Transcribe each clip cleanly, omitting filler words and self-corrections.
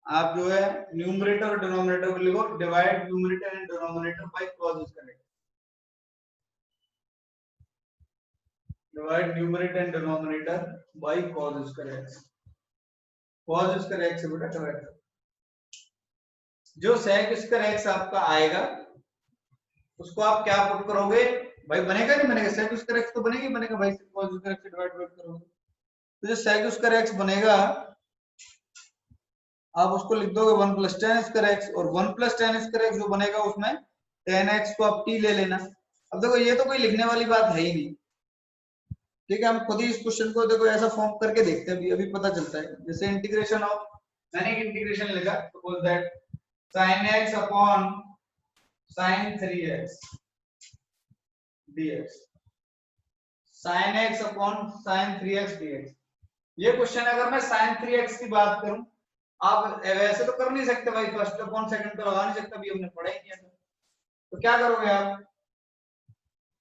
आप जो है न्यूमरेटर और डिनोमिनेटर को लिखो, divide numerator and denominator by cos square x. Divide numerator and denominator by cos square x. Cos square x बेटा डिवाइड, जो sec स्क्वायर एक्स आपका आएगा उसको आप क्या पुट करोगे भाई, बनेगा नहीं बनेगा, sec स्क्वायर एक्स तो बनेगी, बनेगा भाई, cos स्क्वायर एक्स से डिवाइड करोगे तो जो sec स्क्वायर एक्स बनेगा आप उसको लिख दोगे 1 प्लस टेन स्क्वायर एक्स, और 1 प्लस टेन स्क्वायर एक्स जो बनेगा उसमें टेन एक्स को आप t ले लेना। अब देखो ये तो कोई लिखने वाली बात है ही नहीं, ठीक है, हम खुद ही इस क्वेश्चन को देखो ऐसा फॉर्म करके देखते हैं, अभी अभी पता चलता है। जैसे इंटीग्रेशन ऑफ, मैंने एक इंटीग्रेशन लिखा, suppose that sin x upon sin 3x dx, sin x upon sin 3x dx। ये क्वेश्चन अगर मैं sin 3x की बात करूं, आप वैसे तो कर नहीं सकते भाई, फर्स्ट अपॉन सेकंड तो लगा नहीं सकते, अभी हमने पढ़ा ही नहीं है, तो क्या करोगे आप,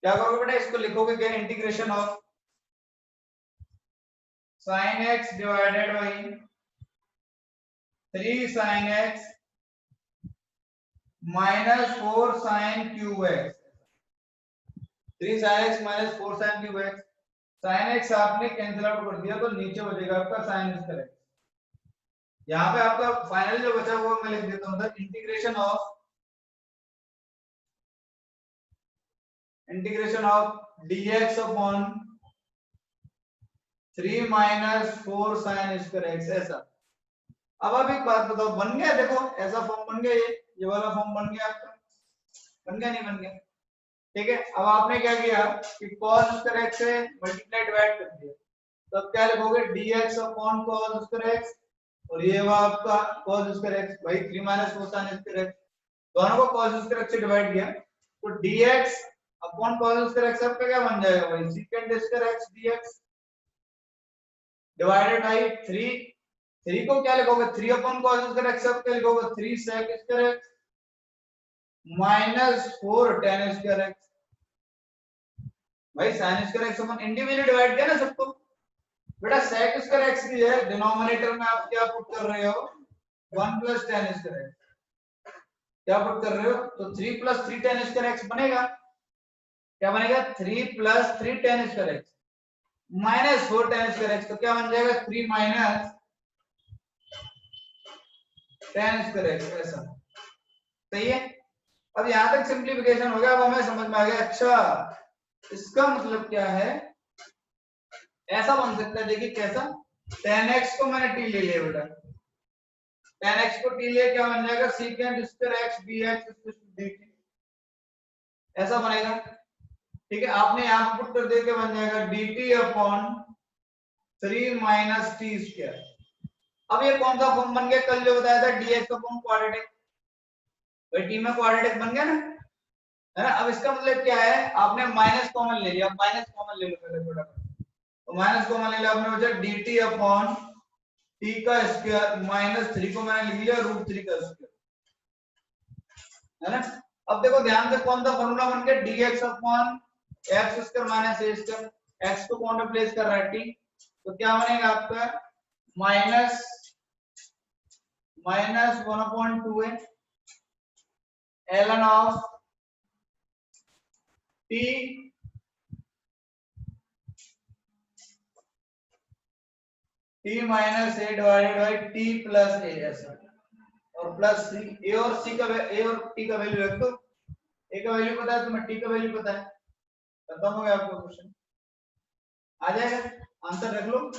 क्या करोगे बेटा, इसको लिखोगे क्या, integration of sin x divided by 3 sin x minus 4 sin cube x, 3 sin x minus 4 sin cube x। sin x आपने कैंसिल आउट कर दिया तो नीचे बचेगा आपका sin स्क्वायर x। यहाँ पे आपका फाइनल जो बचा हुआ मैं लिख देता हूँ, integration of dx upon 3 minus 4 sin square x, ऐसा। अब आप एक बात बताओ, बन गया, देखो ऐसा फॉर्म बन गया, ये वाला फॉर्म बन गया आपका, बन गया नहीं बन गया, ठीक है। अब आपने क्या किया कि cos स्क्वायर x से मल्टीप्लाई डिवाइड कर दिया, तो अब क्या लिखोगे dx upon cos square x, और ये हुआ आपका cos स्क्वायर x, भाई 3 माइनस 4 sin स्क्वायर x, दोनों को cos स्क्वायर x से डिवाइड किया, तो dx upon cos square x आपका क्या बन जाएगा भाई, secant square x dx divided by 3 को क्या लिखोगे, 3 अपॉन cos स्क्वायर x आप क्या लिखोगे, 3 sec square x minus 4 tan square x। भाई sin स्क्वायर x अपन इंडिविजुअली डिवाइड किया ना सबको, बेटा sec स्क्वायर x की है डिनोमिनेटर में आप क्या पुट कर रहे हो, 1 प्लस tan स्क्वायर x, क्या पुट कर रहे हो, तो 3 प्लस 3 tan स्क्वायर x बनेगा, क्या बनेगा, 3 plus 3 tan square x minus 4 tan square x, तो क्या बन जाएगा, 3 माइनस tan स्क्वायर x, ऐसा, सही है। अब यहां तक सिंप्लीफिकेशन हो गया, अब हमें समझ में आ गया, अच्छा इसका मतलब क्या है, ऐसा बन सकता है, देखिए कैसा, tan x को मैंने t ले लिया बेटा, tan x को t लिया, क्या बन जाएगा, secant square x dx dt, ऐसा बनेगा, ठीक है। आपने यहां पुट कर दिया, क्या बन जाएगा, dt upon 3 minus t square. अब ये कौन सा फॉर्म बन गया, कल जो बताया था dx अपॉन क्वाड्रेटिक, भाई t में क्वाड्रेटिक बन गया ना, है ना। अब इसका मतलब क्या है, आपने माइनस कॉमन ले लिया, माइनस कॉमन ले लो पहले थोड़ा, तो माइनस कॉमन ले लिया आपने, बचा dt अपॉन t का स्क्वायर माइनस 3 को मैंने लिख लिया रूट 3 का स्क्वायर, है ना। अब देखो ध्यान से कौन सा फॉर्मूला बन गया, dx upon x square minus a square, x को कौन रिप्लेस कर रहा है, t, तो क्या बनेगा आपका minus 1/2 ln of t minus a divided by t plus a, ऐसा, और प्लस c, a और c का a और t का वैल्यू रख दो, a का वैल्यू पता है तुम्हें, t का वैल्यू पता है, खत्म हो गया आपका क्वेश्चन, आ जाएगा, आंसर रख लो।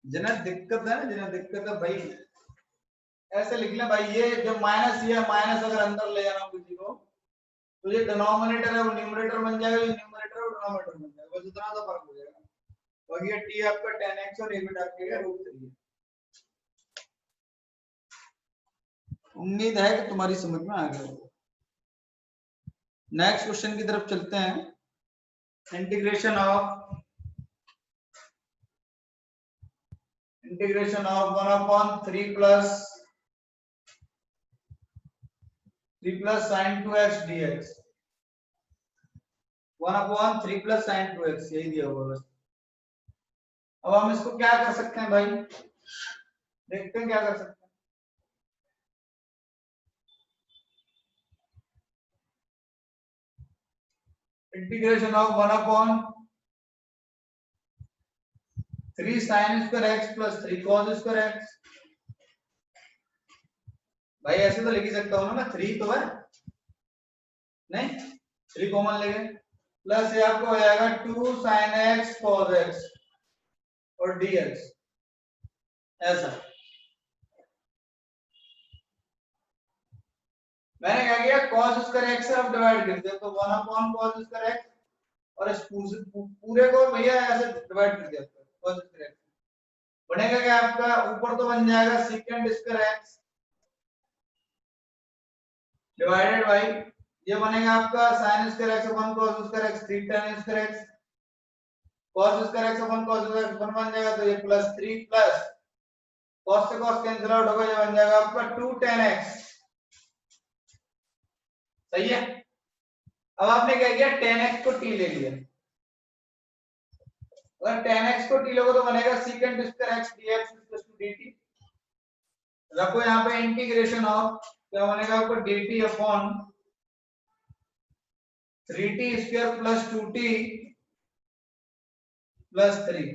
जिन्हें दिक्कत है ना, जिन्हें दिक्कत है भाई ऐसे लिख ले भाई, ये जो माइनस, ये माइनस अगर अंदर ले जाना हो किसी को, तो ये डिनोमिनेटर है वो न्यूमरेटर बन जाएगा, ये न्यूमरेटर और डिनोमिनेटर बन जाएगा, बस इतना सा फर्क हो जाएगा। और ये t आपका tan x और a बेटा आपके रूट 3 है। उम्मीद है कि तुम्हारी समझ में आ गया होगा। नेक्स्ट क्वेश्चन की तरफ चलते हैं। Integration of 1/3 plus sin 2x dx, 1/3 plus sign 2x, यही दिया हुआ बस। अब हम इसको क्या कर सकते हैं भाई, देखते हैं क्या कर सकते हैं। Integration of 1/3 sine square x plus 3 cos square x. भाई ऐसे तो लिख ही सकता हूँ ना मैं, 3 तो है नहीं, 3 कॉमन लेंगे, प्लस ये आपको हो जाएगा 2 साइन एक्स कॉस एक्स और dx ऐसा। मैंने क्या किया, cos स्क्वायर x से अब डिवाइड कर दिया, तो 1/cos स्क्वायर x, और इस पूरे को भैया ऐसे डिवाइड कर दिया cos स्क्वायर x। बनेगा क्या आपका, ऊपर तो बन जाएगा secant square x divided by, ये बनेगा आपका sin स्क्वायर x अपन cos square x 3 tan square x, cos square x अपन cos स्क्वायर x 1 बन जाएगा, तो ये प्लस 3 प्लस cos से cos कैंसिल आउट होगा, ये बन जाएगा आपका 2 tan x। सही है। अब आपने क्या किया, tan x को t ले लिया, अगर tan x को t लोगे तो बनेगा secant square x dx dt। रखो यहाँ पे इंटीग्रेशन ऑफ, क्या बनेगा आपको, dt upon 3t square plus 2t plus 3,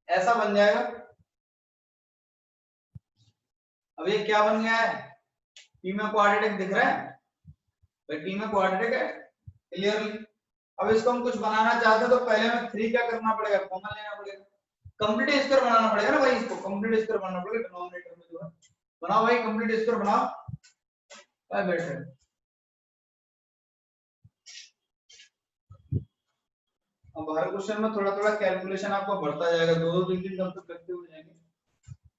ऐसा बन जाएगा। अब ये क्या बन गया है, t में क्वाड्रेटिक दिख रहा है भाई, t में क्वाड्रेटिक है क्लियरली। अब इसको हम कुछ बनाना चाहते हैं तो पहले में 3 क्या करना पड़ेगा, कॉमन लेना पड़ेगा, कंप्लीट स्क्वायर बनाना पड़ेगा ना भाई, इसको कंप्लीट स्क्वायर बनाना पड़ेगा डिनोमिनेटर में जो है। बनाओ भाई कंप्लीट स्क्वायर बनाओ, क्या बेटर। अब हर क्वेश्चन में थोड़ा थोड़ा कैलकुलेशन आपको बढ़ता जाएगा, 2-2 3 कम तक करते हुए जाएंगे,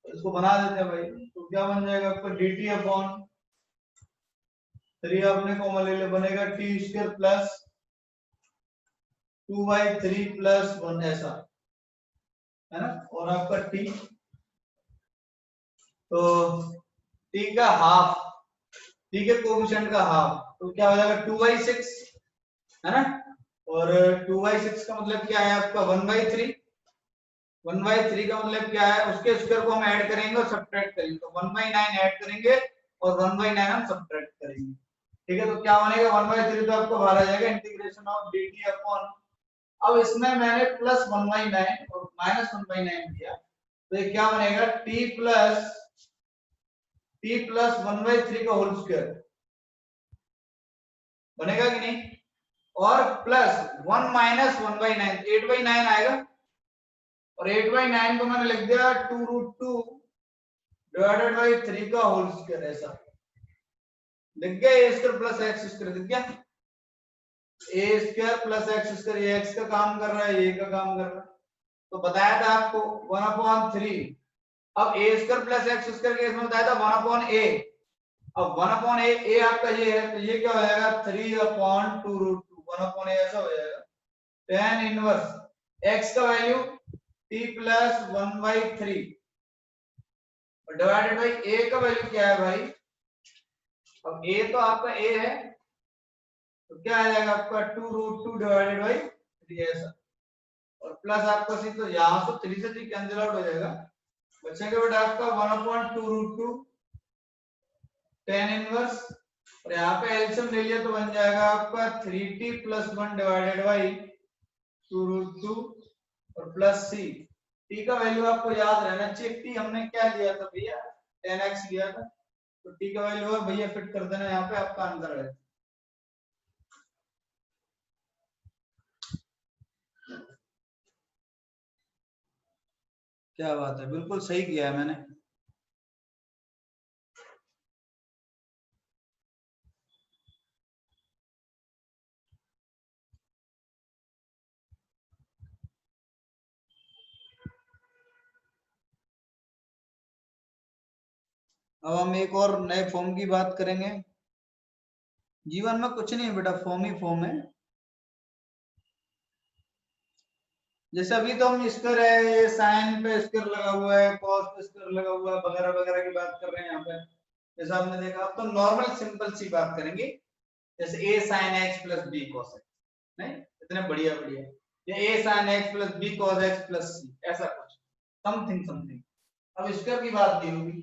तो इसको बना देते हैं भाई। तो क्या बन जाएगा आपका, dt अपॉन 3 आपने कॉमन ले लिया, बनेगा t स्क्वायर प्लस 2/3 प्लस 1 ऐसा है ना, और आपका t, तो t का हाफ, t के कोएफिशिएंट का हाफ, तो क्या हो जाएगा 2/6 है ना, और 2/6 का मतलब क्या है आपका 1/3, 1/3 का मतलब क्या है, उसके स्क्वायर को हम ऐड करेंगे और सब्ट्रैक्ट करेंगे, तो 1/9 ऐड करेंगे और 1/9 हम सब्ट्रैक्ट करेंगे। ठीक है, तो क्या बनेगा 1/3 तो आपको बाहर आ जाएगा, इंटीग्रेशन ऑफ dt अपॉन, अब इसमें मैंने प्लस 1/9 और माइनस 1/9 दिया, तो ये क्या बनेगा t प्लस 1/3 का होल स्क्वायर बनेगा कि नहीं, और प्लस 1 माइनस 1/9 8/9 आएगा, और 8/9 को मैंने लिख दिया 2√2 डिवाइडेड बाई 3 का होल स्क्वायर, ऐसा लिख गया, a square plus x square दिख गया, a square plus x square, ये x का काम कर रहा है, ये का काम कर रहा है, तो बताया था आपको 1/3। अब a square plus x square case में बताया था 1/a, अब 1/a a आपका ये है, तो ये क्या हो जाएगा 3/2√2, 1/a ऐसा हो जाएगा, tan इनवर्स x का value t plus 1/3 divided by a का वैल्यू क्या है भाई, अब a तो आपका a है, तो क्या आ जाएगा आपका 2√2 डिवाइडेड बाई 3 ऐसा, और प्लस आपका सी, तो यहां से 3 से 3 कैंसिल आउट हो जाएगा, बचेगा बेटा आपका 1/2√2 tan इनवर्स, और यहाँ पे एलसीएम ले लिया तो बन जाएगा आपका 3t प्लस 1 डिवाइडेड बाई 2√2 और प्लस c, t का वैल्यू आपको याद रहना चाहिए, t हमने क्या लिया था भैया, tan x लिया था, तो t का वैल्यू है भैया फिट कर देना, यहाँ पे आपका आंसर है। क्या बात है, बिल्कुल सही किया है मैंने। अब हम एक और नए फॉर्म की बात करेंगे, जीवन में कुछ नहीं बेटा, फॉर्म ही फॉर्म है, जैसे अभी तो हम स्क्वायर है, ये साइन पे स्क्वायर लगा हुआ है, कॉस पे स्क्वायर लगा हुआ है, वगैरह वगैरह की बात कर रहे हैं यहाँ पे, जैसा आपने देखा। अब तो नॉर्मल सिंपल सी बात करेंगे, जैसे a sin x plus b cos x, नहीं, इतने बढ़िया बढ़िया, ये a sin x plus b cos x plus c, ऐसा कुछ समथिंग समथिंग। अब स्क्वायर की बात नहीं होगी।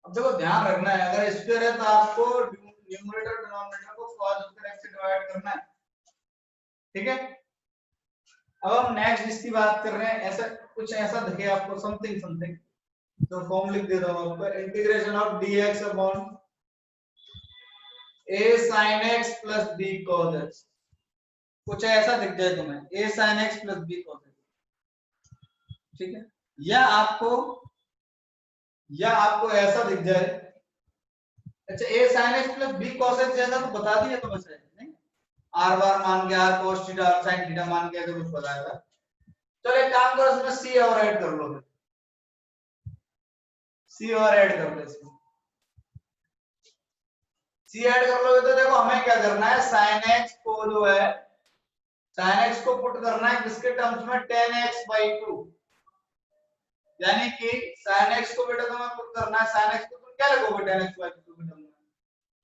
अब देखो ध्यान रखना है, अगर स्क्वायर है तो आपको न्यूमरेटर डिनोमिनेटर को cos स्क्वायर x से डिवाइड करना है, ठीक है। अब हम नेक्स्ट इसकी बात कर रहे हैं, ऐसा कुछ ऐसा दिखे आपको समथिंग समथिंग, तो फॉर्म लिख देता हूं आपको, integration of dx upon a sin x plus b cos x, कुछ ऐसा दिख जाए तुम्हें a sin x plus b cos x, ठीक है। या आपको ऐसा दिख जाए, अच्छा a sin x plus b cos x जैसा तो बता दिया तो बस है नहीं, r बार मान के r cos theta r sin theta मान के अगर कुछ बताया था। चलो एक काम करो, इसमें c और ऐड कर लो, c और ऐड कर लो, इसमें c ऐड कर लोगे तो देखो हमें क्या करना है, sin x को जो है sin x को पुट करना है किसके टर्म्स में, tan x/2, यानी कि sin x को बेटा तुम्हें पुट करना है, sin x को तुम क्या लिखोगे tan x/2 के टर्म में,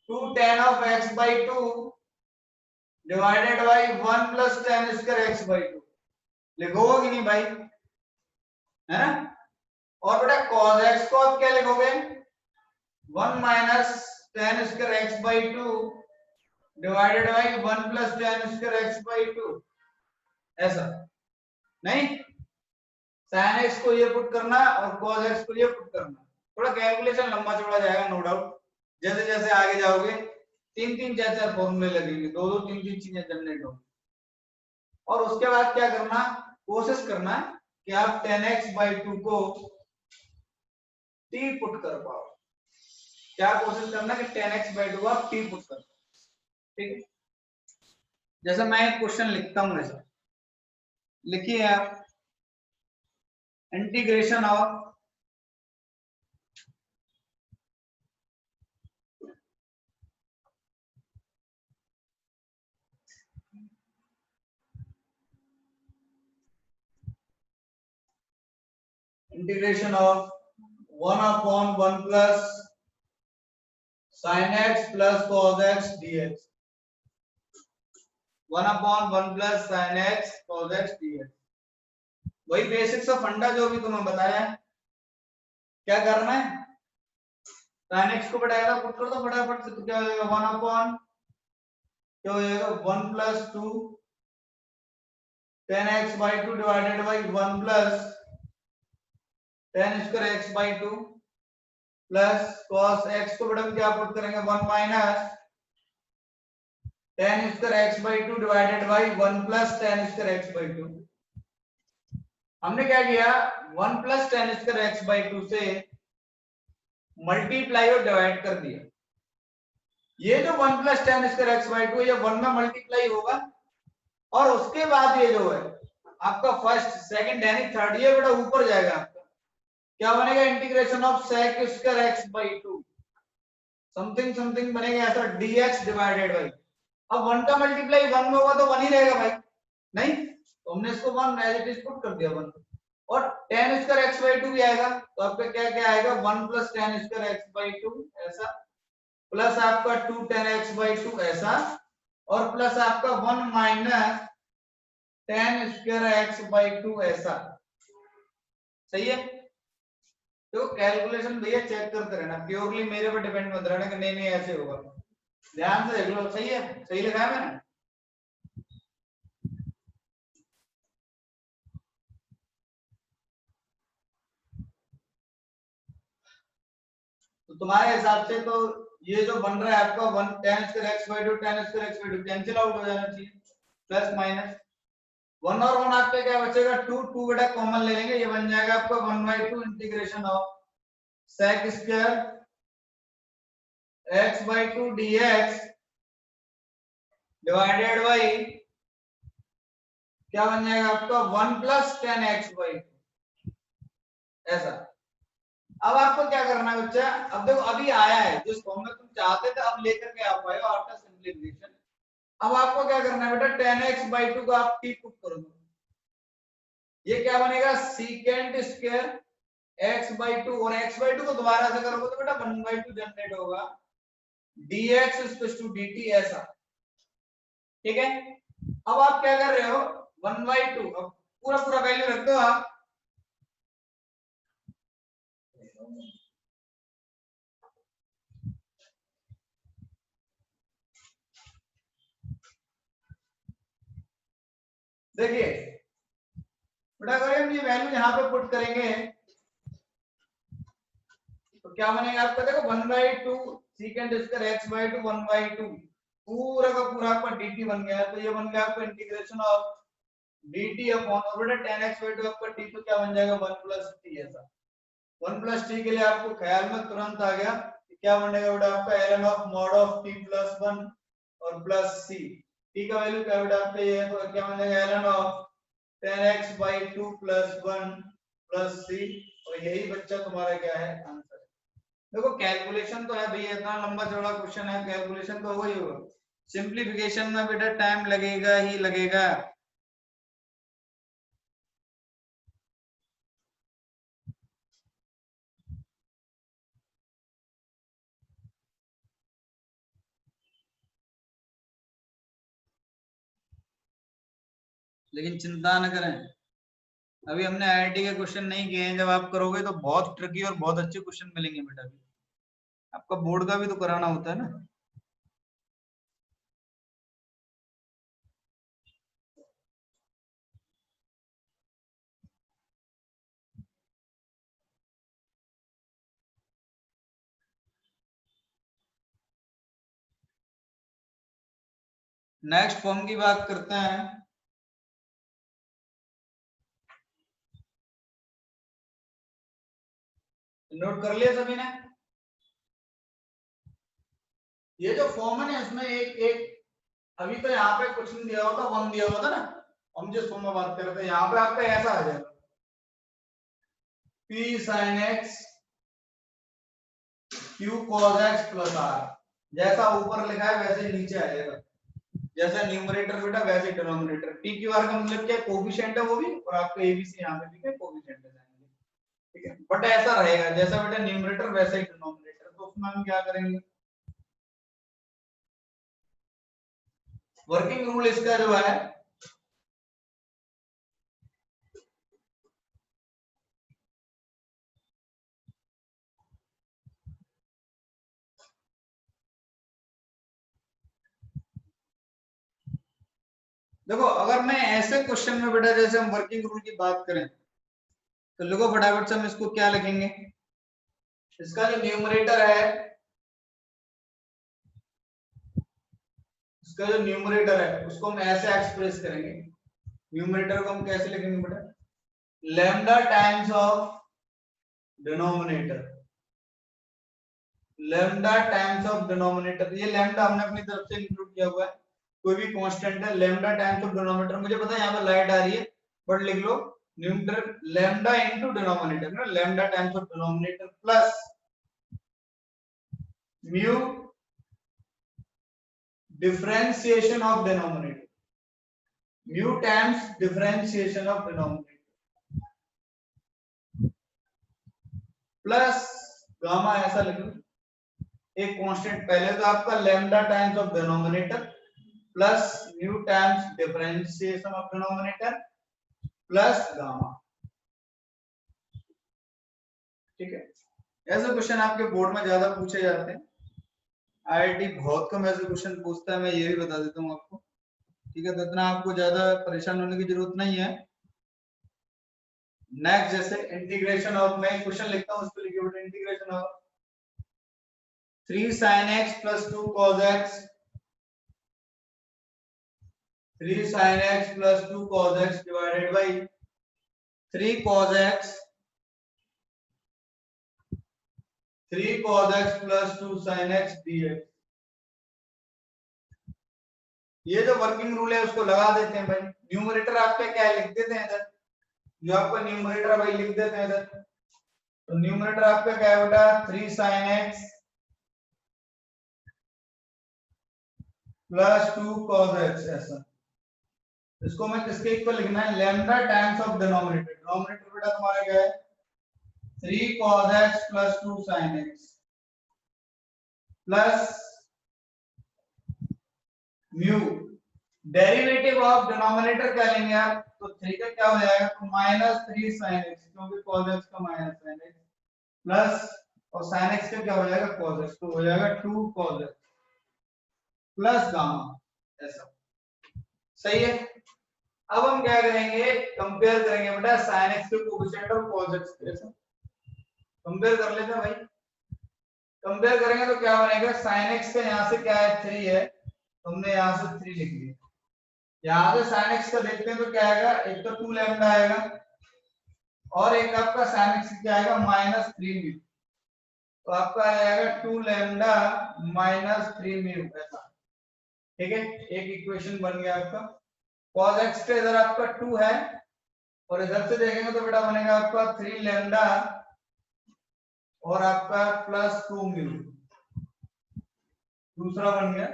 2 tan of x/2 divided by 1 plus tan square x/2, लिखोगे कि नहीं भाई, है ना। और बेटा cos x को आप क्या लिखोगे, 1 minus tan square x/2 divided by 1 plus tan square x/2, ऐसा नहीं, sin x को ये पुट करना और cos x को ये पुट करना, थोड़ा कैलकुलेशन लंबा चौड़ा जाएगा नो डाउट, जैसे जैसे आगे जाओगे तीन तीन चार चार फॉर्मूले लगेंगे, दो दो तीन तीन चीजें जनरेट होंगी। और उसके बाद क्या करना, कोशिश करना कि आप tan x/2 को t पुट कर पाओ, क्या कोशिश करना कि tan x/2 को आप t पुट कर पाओ, ठीक है। जैसे मैं एक क्वेश्चन लिखता हूं, ऐसा लिखिए आप, integration of integration of 1/1 plus sin x plus cos x dx, 1/1 plus sin x cos x dx, वही बेसिक्स ऑफ फंडा जो भी तुम्हें बताया है। क्या करना है, sin x को बढ़ाएगा पुट कर दो फटाफट से, तो क्या हो जाएगा 1/, क्या हो जाएगा 1 plus 2 tan x/2 divided by 1 plus tan square x/2 plus cos x को बेटा क्या पुट करेंगे, 1 minus tan square x/2 divided by 1 plus tan square x/2। हमने क्या किया, 1 प्लस tan स्क्वायर x/2 से मल्टीप्लाई और डिवाइड कर दिया, ये जो 1 प्लस tan स्क्वायर x/2 ये 1 में मल्टीप्लाई होगा, और उसके बाद ये जो है आपका फर्स्ट सेकंड यानी थर्ड, ये बेटा ऊपर जाएगा आपका, क्या बनेगा, integration of sec square x/2 something something बनेगा ऐसा, dx डिवाइडेड बाय, अब 1 का मल्टीप्लाई 1 में होगा तो 1 ही रहेगा भाई, नहीं तो हमने इसको 1 एज इट इज पुट कर दिया 1, और tan स्क्वायर x/2 भी आएगा, तो आपका क्या क्या आएगा, 1 प्लस tan स्क्वायर x/2 ऐसा, प्लस आपका 2 tan x/2 ऐसा, और प्लस आपका 1 माइनस tan स्क्वायर x/2 ऐसा, सही है। तो कैलकुलेशन भैया चेक करते रहना, प्योरली मेरे पे डिपेंड मत रहना कि नहीं नहीं ऐसे होगा, ध्यान से देख लो, सही है, सही लिखा है मैंने। तो तुम्हारे हिसाब से तो ये जो बन रहा है आपका 1 tan square x/2 tan square x/2 cancel out हो जाना चाहिए, प्लस माइनस 1 और 1 आपका क्या बचेगा, 2 2 बेटा कॉमन ले लेंगे, ये बन जाएगा आपका 1/2 integration of sec square x/2 dx divided bye क्या बन जाएगा आपका 1 प्लस tan x/2 ऐसा। अब आपको क्या करना है बच्चा, अब देखो अभी आया है जिस फॉर्म में तुम चाहते थे, अब लेकर के आप आए हो आफ्टर सिंपलीफिकेशन। अब आपको क्या करना है बेटा, tan x/2 को आप t पुट कर दो, ये क्या बनेगा, secant स्क्वायर x/2, और x/2 को दोबारा से करोगे तो बेटा 1/2 जनरेट होगा, dx dt ऐसा, ठीक है। अब आप क्या कर रहे हो 1/2, अब पूरा पूरा वैल्यू रख दो आप। देखिए बेटा अगर हम ये वैल्यू यहाँ पे पुट करेंगे तो क्या बनेगा आपका, देखो 1/2 सीकेंड स्क्वायर x/2 1/2 पूरा का पूरा आपका dt बन गया है। तो ये बन गया आपका इंटीग्रेशन ऑफ dt अपॉन और बेटा tan x/2 आपका t तो क्या बन जाएगा 1 + t। ऐसा 1 + t के लिए आपको ख्याल में तुरंत आ गया कि क्या बनेगा बेटा आपका ln of mod of t + 1 और प्लस c। t का वैल्यू क्या बेटा आपका ये है तो क्या बनेगा ln of tan x/2 + 1 + c। और यही बच्चा तुम्हारा क्या है आंसर। देखो कैलकुलेशन तो है भैया, इतना लंबा चौड़ा क्वेश्चन है, कैलकुलेशन तो होगा ही होगा। सिंपलीफिकेशन में बेटा टाइम लगेगा ही लगेगा। लेकिन चिंता न करें, अभी हमने आईआईटी के क्वेश्चन नहीं किए हैं, जब आप करोगे तो बहुत ट्रिकी और बहुत अच्छे क्वेश्चन मिलेंगे बेटा। अभी आपका बोर्ड का भी तो कराना होता है ना। नेक्स्ट फॉर्म की बात करते हैं। नोट कर लिया सभी ने? ये जो फॉर्म है ना इसमें एक एक अभी तो यहाँ पे कुछ नहीं दिया होता, वन दिया होता ना, हम जिस फॉर्म में बात कर रहे थे यहाँ पे आपका ऐसा आ जाएगा p sin x q cos x + r। जैसा ऊपर लिखा है वैसे ही नीचे आ जाएगा, जैसे न्यूमरेटर बेटा वैसे डिनोमिनेटर। p q r का मतलब क्या, कोफिशिएंट है वो भी, और आपका a b c यहाँ पे भी क्या कोफिशिएंट है, ठीक है। बट ऐसा रहेगा जैसा बेटा न्यूमरेटर वैसा ही डिनोमिनेटर। तो उसमें हम क्या करेंगे, वर्किंग रूल इसका जो है देखो, अगर मैं ऐसे क्वेश्चन में बेटा जैसे हम वर्किंग रूल की बात करें तो लोगों फटाफट से हम इसको क्या लिखेंगे, इसका जो न्यूमरेटर है, इसका जो न्यूमरेटर है उसको हम ऐसे एक्सप्रेस करेंगे। न्यूमरेटर को हम कैसे लिखेंगे बेटा, lambda times of denominator, lambda times of denominator. ये लैम्डा हमने अपनी तरफ से इंक्लूड किया हुआ है, कोई भी कांस्टेंट है, लैम्डा टाइम्स ऑफ डिनोमिनेटर। मुझे पता है यहाँ पे लाइट आ रही है बट लिख लो न्यूमरेटर लैम्डा इनटू डिनोमिनेटर ना, lambda times of denominator plus mu differentiation of denominator, mu times differentiation of denominator plus gamma. ऐसा लिख लो एक कांस्टेंट, पहले तो आपका lambda times of denominator plus mu times differentiation of denominator plus gamma, ठीक है। ऐसे क्वेश्चन आपके बोर्ड में ज्यादा पूछे जाते हैं, आईआईटी बहुत कम ऐसे क्वेश्चन पूछता है, मैं ये भी बता देता हूँ आपको, ठीक है। तो इतना आपको ज्यादा परेशान होने की जरूरत नहीं है। नेक्स्ट जैसे इंटीग्रेशन ऑफ, मैं क्वेश्चन लिखता हूँ उसको लिखिए बेटा, integration of 3 sin x plus 2 cos x, 3 sin x plus 2 cos x divided by 3 cos x, 3 cos x plus 2 sin x dx। ये जो वर्किंग रूल है उसको लगा देते हैं भाई। न्यूमरेटर आपका क्या है लिख देते हैं इधर, जो आपका न्यूमरेटर भाई लिख देते हैं इधर। तो न्यूमरेटर आपका क्या है बेटा 3 sin x plus 2 cos x। ऐसा इसको मैं किसके इक्वल लिखना है, lambda times of denominator. Denominator बेटा तुम्हारा क्या है 3 cos x plus 2 sin x plus mu derivative of denominator क्या लेंगे आप, तो 3 का क्या हो जाएगा, तो -3 sin x, क्योंकि cos x का माइनस sin x, प्लस और sin x का क्या हो जाएगा cos x, तो हो जाएगा 2 cos x प्लस गामा, ऐसा सही है। अब हम क्या करेंगे, कंपेयर करेंगे बेटा sin x के कोएफिशिएंट और cos x के, ऐसा कंपेयर कर लेते हैं भाई। कंपेयर करेंगे तो क्या बनेगा, sin x का यहाँ से क्या है 3 है, हमने यहाँ से 3 लिख दिया, यहाँ से sin x का देखते हैं तो क्या आएगा, एक तो 2 लैम्डा आएगा और एक आपका sin x क्या आएगा -3 म्यू, तो आपका आ जाएगा 2 लैम्डा -3 म्यू, ऐसा ठीक है। एक इक्वेशन बन गया आपका। cos x का इधर आपका 2 है और इधर से देखेंगे तो बेटा बनेगा आपका 3 लैम्डा और आपका +2 म्यू, दूसरा बन गया।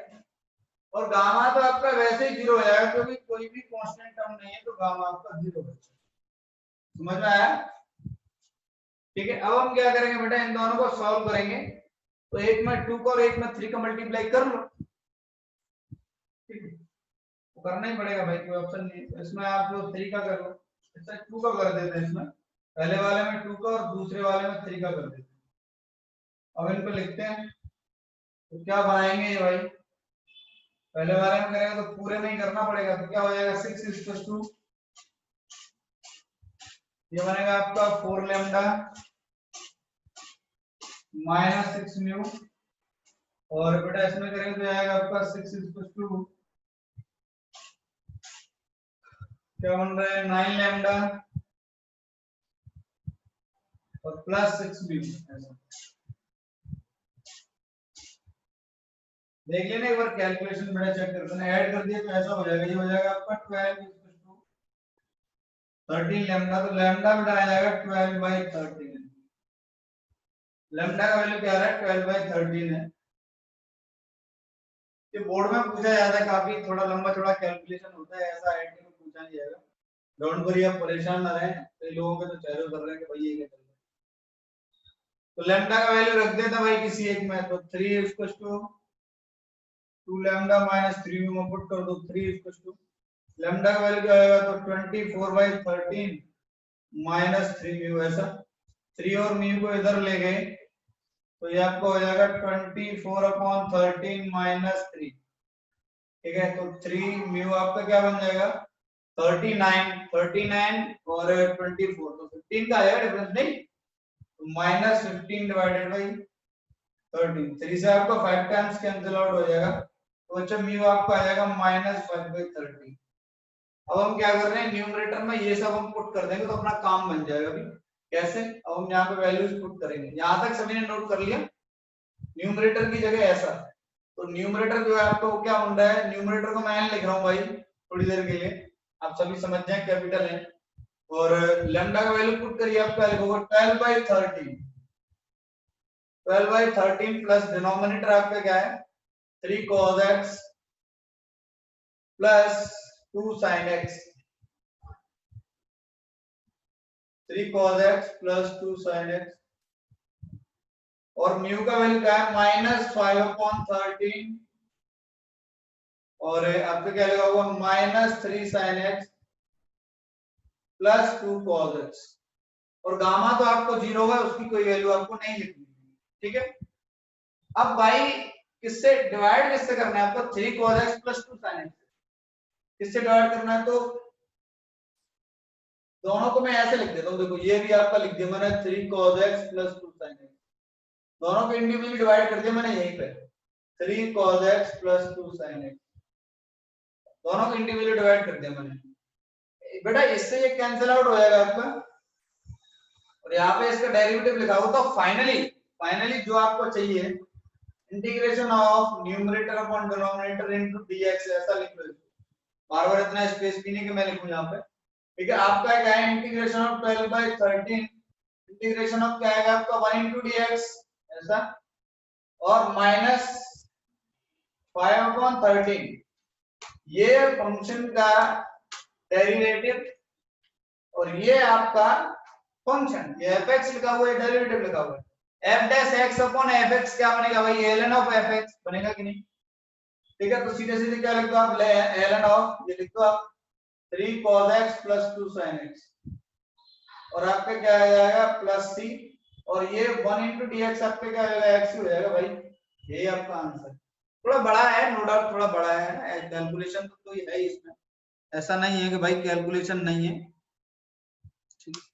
और गामा तो आपका वैसे ही 0 हो जाएगा क्योंकि कोई भी कांस्टेंट टर्म नहीं है, तो गामा आपका 0 है। समझ में आया, ठीक है। अब हम क्या करेंगे बेटा, इन दोनों को सॉल्व करेंगे, तो एक में 2 को और एक में 3 का मल्टीप्लाई कर लो, ठीक है, तो करना ही पड़ेगा भाई, कोई ऑप्शन नहीं है। इसमें आप जो 3 का कर लो, इससे 2 का कर देते हैं, इसमें पहले वाले में 2 का और दूसरे वाले में 3 का कर देते हैं। अब इनको लिखते हैं, तो क्या बनाएंगे ये भाई, पहले वाले में करेंगे तो पूरे में ही करना पड़ेगा, तो क्या हो जाएगा 6 ये बनेगा आपका 4 लैम्डा -6 म्यू, और बेटा इसमें करेंगे तो आएगा आपका 6 क्या बन रहा है 9 लैम्डा और +6 म्यू, ऐसा देख लेना एक बार कैलकुलेशन बेटा चेक करते हैं, ऐड कर दिया तो ऐसा हो जाएगा, ये हो जाएगा आपका 12 13 लैम्डा, तो लैम्डा बेटा आ जाएगा 12/13, लैम्डा का वैल्यू क्या आ रहा है 12/13 है। ये बोर्ड में पूछा जाता है, काफी थोड़ा लंबा थोड़ा कैलकुलेशन होता है, ऐसा आईटी में पूछा नहीं जाएगा, डोंट वरी, आप परेशान ना रहें, कई लोगों के तो चेहरे उतर रहे हैं कि भाई ये क्या चल रहा है। तो लैम्डा का वैल्यू रख देता भाई किसी एक में, तो 3 2 लैम्डा -3 में पुट कर दो, 3 लैम्डा का वैल्यू क्या आएगा, तो 24/13 -3 म्यू, ऐसा 3 और म्यू को इधर ले गए तो ये आपको हो जाएगा 24/13 -3, ठीक है। तो 3 म्यू आपका क्या बन जाएगा 39 और 24, तो 15 का आएगा डिफरेंस, नहीं तो -15/13, 3 से आपका 5 टाइम्स कैंसिल आउट हो जाएगा, तो अच्छा म्यू आपका आ जाएगा -5/13। अब हम क्या कर रहे हैं, न्यूमरेटर में ये सब हम पुट कर देंगे तो अपना काम बन जाएगा। अभी कैसे, अब हम यहाँ पे वैल्यूज पुट करेंगे, यहाँ तक सभी ने नोट कर लिया, न्यूमरेटर की जगह ऐसा, तो न्यूमरेटर जो है आपका वो क्या बन रहा है, न्यूमरेटर को मैं लिख रहा हूँ भाई थोड़ी देर के लिए, आप सभी समझ जाए कैपिटल है, और लैम्डा का वैल्यू पुट करिए, आपका लिखोगे 12/13 प्लस डिनोमिनेटर आपका क्या है 3 cos x plus 2 sin x, 3 cos x plus 2 sin x, और म्यू का वैल्यू क्या है -5/13, और आपका क्या लगा हुआ -3 sin x plus 2 cos x, और गामा तो आपको 0 होगा, उसकी कोई वैल्यू आपको नहीं लिखनी, ठीक है। अब भाई किससे डिवाइड किससे करना है आपको, 3 cos x plus 2 sin x किससे डिवाइड करना है, तो दोनों को मैं ऐसे लिख देता हूँ, देखो ये भी आपका लिख दिया मैंने 3 cos x plus 2 sin x, दोनों को इंडिविजुअली डिवाइड कर दिया मैंने यहीं पे, 3 cos x plus 2 sin x, दोनों को इंडिविजुअली डिवाइड कर दिया मैंने बेटा, इससे ये कैंसिल आउट हो जाएगा आपका, और यहाँ पे इसका डेरिवेटिव लिखा हो, तो फाइनली जो आपको चाहिए integration of numerator upon denominator into dx, ऐसा लिख लो, बार-बार इतना स्पेस पीने के मैं लिखूं यहाँ पे, ठीक है। आपका क्या है इंटीग्रेशन ऑफ 12/13, इंटीग्रेशन ऑफ क्या आएगा आपका 1 into dx, ऐसा, और -5/13, ये फंक्शन का डेरिवेटिव, और ये आपका फंक्शन, ये fx लिखा हुआ है, डेरिवेटिव लिखा हुआ है, f dash x upon fx क्या बनेगा भाई, ln ऑफ fx बनेगा कि नहीं, ठीक है, तो सीधे सीधे क्या लिख दो आप, ln ऑफ, ये लिख दो आप 3 cos x plus 2 sin x, और आपका क्या आ जाएगा प्लस सी, और ये 1 इंटू डी एक्स आपका क्या हो जाएगा, एक्स हो जाएगा भाई। यही आपका आंसर। थोड़ा बड़ा है, नो डाउट थोड़ा बड़ा है, कैलकुलेशन तो कोई है इसमें, ऐसा नहीं है कि भाई कैलकुलेशन नहीं है। ठीक है,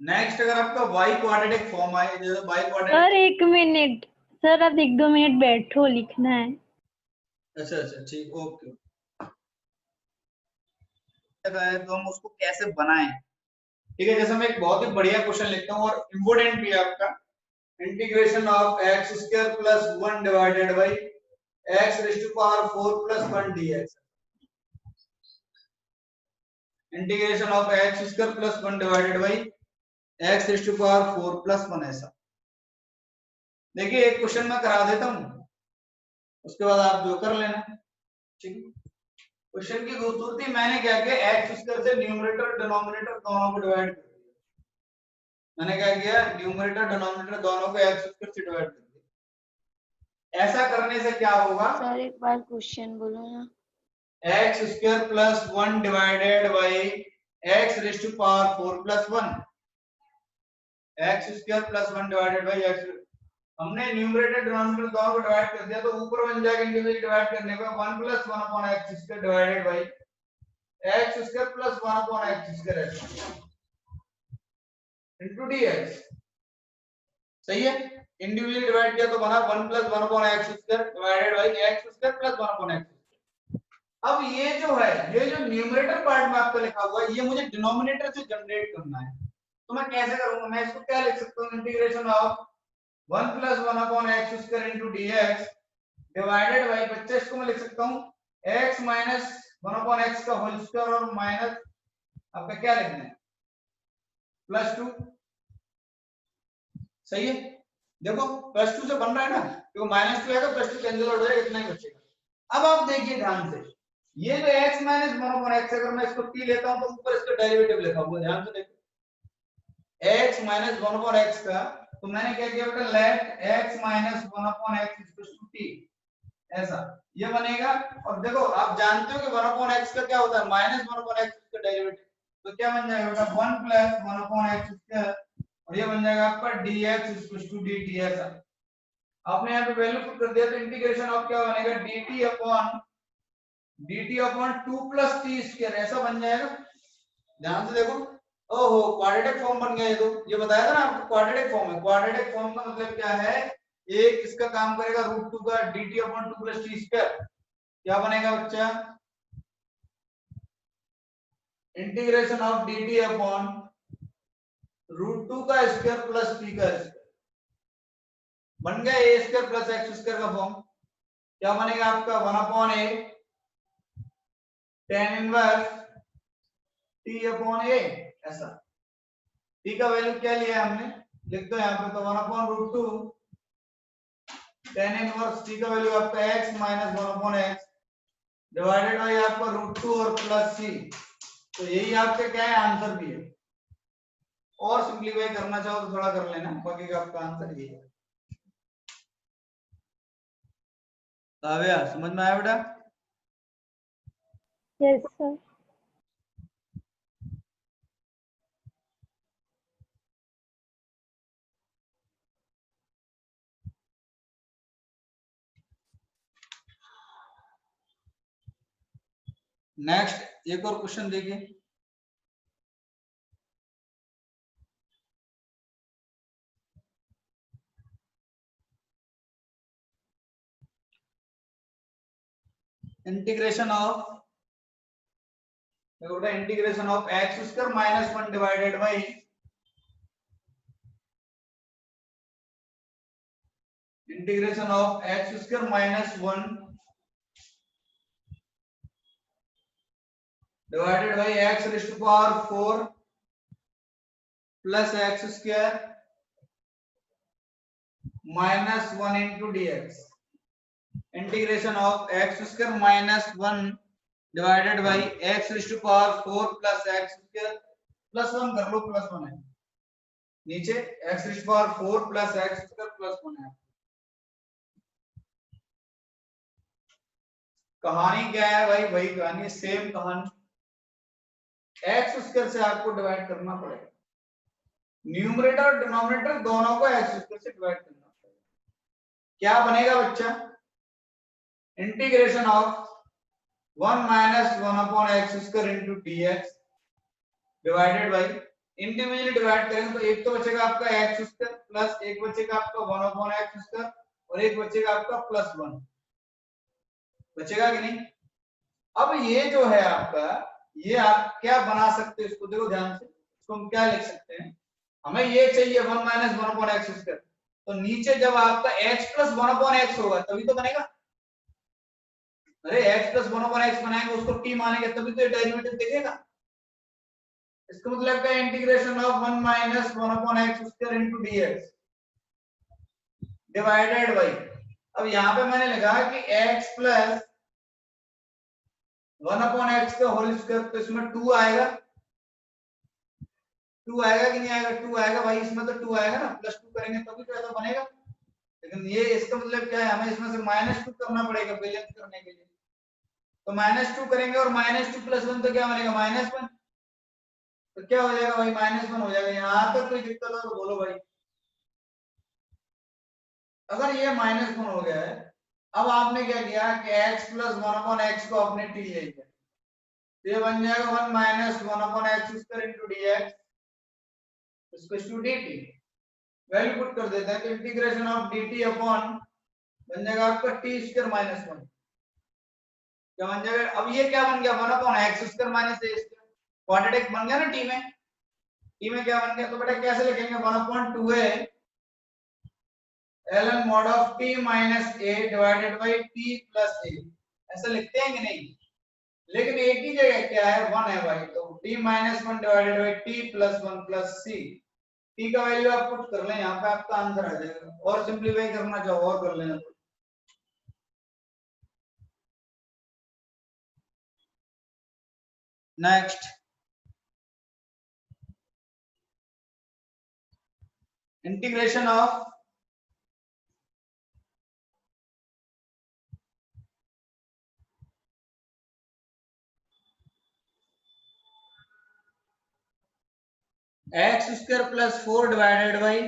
नेक्स्ट अगर आपका y क्वाड्रेटिक फॉर्म आए, जैसे y sir quadratic. 1 minute, sir अब 1-2 मिनट बैठो, लिखना है। अच्छा अच्छा ठीक, ओके। तो हम उसको कैसे बनाएं, ठीक है, जैसे मैं एक बहुत ही बढ़िया क्वेश्चन लिखता हूँ और इम्पोर्टेंट भी है आपका। Integration of x square plus 1 divided by x raise to power 4 plus 1 dx। Integration of x square plus 1 divided by x raise to power 4 plus 1 ऐसा। देखिए एक क्वेश्चन मैं करा देता हूँ, उसके बाद आप जो कर लेना। ठीक है, क्वेश्चन की खूबसूरती मैंने क्या किया, एक्स स्क्वायर से न्यूमरेटर डिनोमिनेटर दोनों को डिवाइड कर दिया। मैंने क्या किया, न्यूमरेटर डिनोमिनेटर दोनों को एक्स स्क्वायर से डिवाइड कर दिया। ऐसा करने से क्या होगा, सर एक बार क्वेश्चन बोलो ना। X square plus 1 divided by x raise to power 4 plus 1। X square plus 1 divided by x, हमने न्यूमरेटर डिनोमिनेटर दोनों को डिवाइड कर दिया, तो ऊपर बन जाएगा इंडिविजुअली डिवाइड करने पे 1 plus 1 upon x square divided by x square plus 1 upon x square into dx। सही है, इंडिविजुअली डिवाइड किया तो बना 1 plus 1 upon x square divided by x square plus 1 upon x. अब ये जो है, ये जो न्यूमरेटर पार्ट में आपका लिखा हुआ है, ये मुझे डिनोमिनेटर से जनरेट करना है। तो मैं कैसे करूंगा, मैं इसको क्या लिख सकता हूं, integration of 1 plus 1 upon x square into dx divided by, बच्चे इसको मैं लिख सकता हूं x माइनस 1 अपॉन x का होल स्क्वायर और माइनस आपका क्या लिखना है प्लस 2। सही है, देखो प्लस 2 से बन रहा है ना, क्योंकि माइनस 2 आएगा प्लस 2 कैंसिल हो जाएगा, इतना ही बचेगा। अब आप देखिए ध्यान से, ये जो x माइनस 1 अपॉन x, अगर मैं इसको t लेता हूं तो ऊपर इसका डेरिवेटिव लिखा हुआ है, ध्यान से देखो x माइनस 1 अपॉन x का, तो मैंने क्या किया बेटा, let x minus 1 upon x equals to t, ऐसा ये बनेगा। और देखो आप जानते हो कि 1 अपॉन x का क्या होता है, माइनस 1 अपॉन x का डेरिवेटिव, तो क्या बन जाएगा बेटा 1 प्लस 1 अपॉन x स्क्वायर, और ये बन जाएगा आपका dx इक्वल्स टू dt। ऐसा आपने यहाँ पे वैल्यू पुट कर दिया, तो इंटीग्रेशन ऑफ क्या बनेगा, dt upon 2 plus t square, ऐसा बन जाएगा। ध्यान से देखो, ओहो क्वाड्रेटिक फॉर्म बन गया ये, तो ये बताया था ना आपको क्वाड्रेटिक फॉर्म है। क्वाड्रेटिक फॉर्म का मतलब क्या है, एक इसका काम करेगा रूट 2 का dt upon 2 plus t square, क्या बनेगा बच्चा, integration of dt upon root 2 का स्क्वायर प्लस t का स्क्वायर, बन गया a square plus x square का फॉर्म। क्या बनेगा आपका 1 upon a tan inverse t upon a, ऐसा। t का वैल्यू क्या लिया हमने, लिख दो यहाँ पे, तो 1 upon root 2 tan inverse t का वैल्यू आपका x minus 1 upon x divided by आपका रूट 2 और प्लस c। तो यही आपका क्या है, आंसर भी है। और सिंपलीफाई करना चाहो तो थोड़ा कर लेना, बाकी का आपका आंसर ये है। काव्या समझ में आया बेटा? Yes sir. नेक्स्ट एक और क्वेश्चन देखिए, इंटीग्रेशन ऑफ, देखो बेटा, integration of x square minus 1 divided by integration of x square minus 1 divided by x raise to power 4 plus x square minus 1 into dx integration of x square minus 1 divided by x raise to power 4 plus x square plus 1 कर लो, plus 1 है नीचे, x raise to power 4 plus x square plus 1 है। कहानी क्या है भाई, वही कहानी, सेम कहानी। एक्स स्क्वायर से आपको डिवाइड करना पड़ेगा, न्यूमरेटर और डिनोमिनेटर दोनों को एक्स स्क्वायर से डिवाइड करना पड़ेगा। क्या बनेगा बच्चा, integration of 1 minus 1 upon x square into dx divided by, individually divide करेंगे तो एक तो बचेगा आपका एक्स स्क्वायर प्लस एक बचेगा आपका 1 अपॉन एक्स स्क्वायर और एक बचेगा आपका प्लस 1, बचेगा कि नहीं। अब ये जो है आपका, ये आप क्या बना सकते हो, इसको देखो ध्यान से, इसको हम क्या लिख सकते हैं, हमें ये चाहिए 1 माइनस 1 अपॉन एक्स स्क्वायर, तो नीचे जब आपका x प्लस 1 अपॉन एक्स होगा तभी तो बनेगा। अरे x प्लस 1 अपॉन एक्स बनाएंगे, उसको t मानेंगे तभी तो ये डेरिवेटिव दिखेगा। इसका मतलब क्या, integration of 1 minus 1 upon x square into dx divided by, अब यहां पे मैंने लिखा कि x प्लस 1 अपॉन एक्स का होल स्क्वायर, तो इसमें 2 आएगा, 2 आएगा कि नहीं आएगा, 2 आएगा भाई, इसमें तो 2 आएगा ना, प्लस 2 करेंगे तभी तो ऐसा बनेगा। लेकिन ये इसका मतलब क्या है, हमें इसमें से माइनस 2 करना पड़ेगा बैलेंस करने के लिए, तो माइनस 2 करेंगे और माइनस 2 प्लस 1 तो क्या बनेगा, माइनस 1, तो क्या हो जाएगा भाई, माइनस 1 हो जाएगा। यहां तक कोई दिक्कत हो तो बोलो भाई। अगर ये माइनस 1 हो गया है, अब आपने क्या किया कि x प्लस 1 अपॉन एक्स को आपने t ले लिया, तो ये बन जाएगा 1 minus 1 upon x square into dx equals to dt, value put कर देते हैं तो इंटीग्रेशन ऑफ dt अपॉन बन जाएगा आपका t स्क्वायर माइनस 1, क्या बन जाएगा, अब ये क्या बन गया, 1 upon x square minus a square, quadratic बन गया ना t में, t में क्या बन गया, तो बेटा कैसे लिखेंगे, 1 upon 2a ln mod of t minus a divided by t plus a, ऐसा लिखते हैं कि नहीं, लेकिन एक ही जगह क्या है, 1 है भाई, तो t minus 1 divided by t plus 1 plus c, t का वैल्यू आप पुट कर लें, यहाँ पे आपका आंसर आ जाएगा, और सिंपलीफाई करना चाहो और कर लेना। Next, integration of x square plus 4 divided by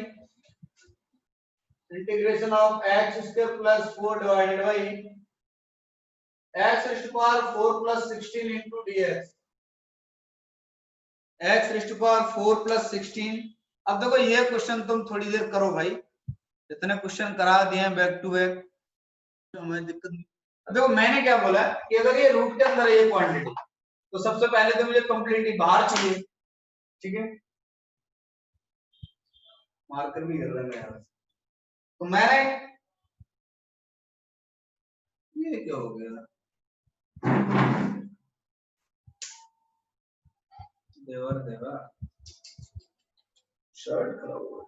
integration of x square plus 4 divided by x raise to power 4 plus 16 into dx x raise to power 4 plus 16। अब देखो ये क्वेश्चन तुम थोड़ी देर करो भाई, इतने क्वेश्चन करा दिए हैं बैक टू बैक, हमें दिक्कत नहीं। अब देखो मैंने क्या बोला कि अगर ये रूट के अंदर है ये क्वांटिटी, तो सबसे पहले तो मुझे कंप्लीटली बाहर चाहिए, ठीक है, मार्कर भी कर रहे हैं यार, तो मैंने, ये क्या हो गया, देवर देवा शर्ट खराब हुआ,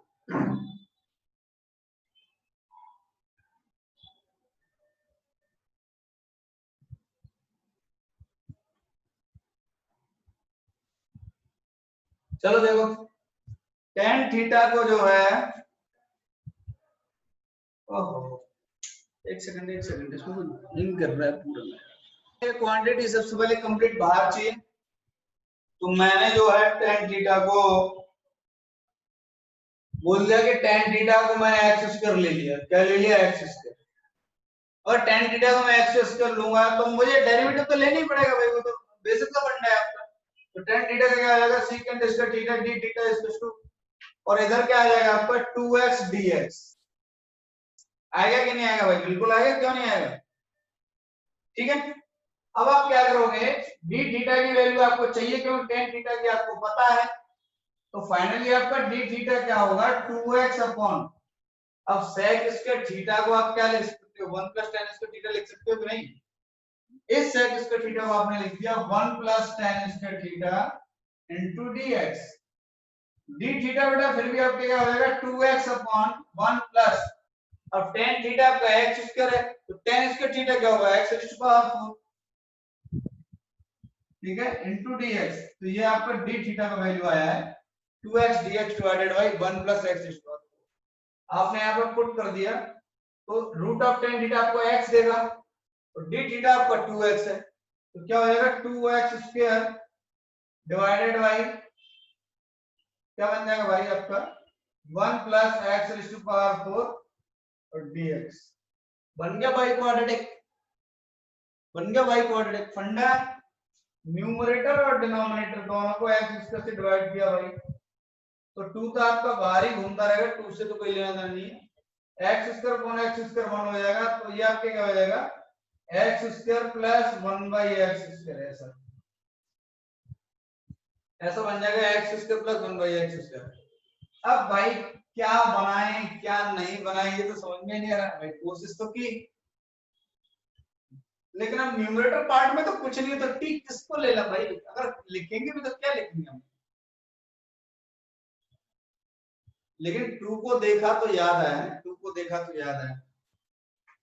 चलो देखो tan थीटा को जो है, ओहो एक सेकंड इसको लिंक कर रहा है पूरा, ये क्वांटिटी सबसे पहले कंप्लीट बाहर चाहिए, तो मैंने जो है tan थीटा को बोल दिया कि tan थीटा को मैंने एक्स स्क्वायर ले लिया, क्या ले लिया, एक्स स्क्वायर, और tan थीटा को मैं एक्स स्क्वायर लूंगा तो मुझे डेरिवेटिव तो लेना ही पड़ेगा भाई, वो तो बेसिक का बनना है आपका, तो tan थीटा का क्या आ जाएगा, secant इसका theta d theta equals to, और इधर क्या आ जाएगा आपका 2x dx, आएगा कि नहीं आएगा भाई, बिल्कुल आएगा, क्यों नहीं आएगा, ठीक है। अब आप क्या करोगे, d थीटा की वैल्यू आपको चाहिए क्योंकि tan थीटा की आपको पता है, तो फाइनली आपका d थीटा क्या होगा, 2x अपॉन, अब sec स्क्वायर थीटा को आप क्या लिख सकते हो, 1 प्लस tan स्क्वायर थीटा लिख सकते हो कि नहीं, इस sec स्क्वायर थीटा को आपने लिख दिया 1 plus tan square theta into dx। D theta बेटा फिर भी आपके क्या हो जाएगा 2x अपॉन 1 प्लस, अब tan थीटा आपका x स्क्वायर है तो tan स्क्वायर थीटा क्या होगा x रेज़ टू पावर 4, ठीक है, इनटू dx। तो ये आपका d थीटा का वैल्यू आया है 2x dx divided by 1 plus x raise to power 4। आपने यहां पे पुट कर दिया तो रूट ऑफ tan थीटा आपको x देगा और d थीटा आपका 2x है तो क्या हो जाएगा 2x स्क्वायर डिवाइडेड बाय क्या बन जाएगा भाई आपका 1 plus x raise to power 4 और dx बन गया बाई क्वाड्रेटिक, बन गया बाई क्वाड्रेटिक। फंडा न्यूमरेटर और डिनोमिनेटर दोनों को x स्क्वायर से डिवाइड किया भाई तो 2 तो आपका बाहर ही घूमता रहेगा, 2 से तो कोई लेना देना नहीं है। x square upon x square 1 हो जाएगा तो ये आपके क्या हो जाएगा x square plus 1 by x square, ऐसा बन जाएगा x square plus 1 by x square. अब भाई क्या बनाए क्या नहीं बनाए ये तो समझ में नहीं आ रहा भाई, कोशिश तो की लेकिन अब न्यूमरेटर पार्ट में तो कुछ नहीं है तो टी किसको ले ला भाई, अगर लिखेंगे भी तो क्या लिखेंगे हम। लेकिन 2 को देखा तो याद आया, 2 को देखा तो याद आया,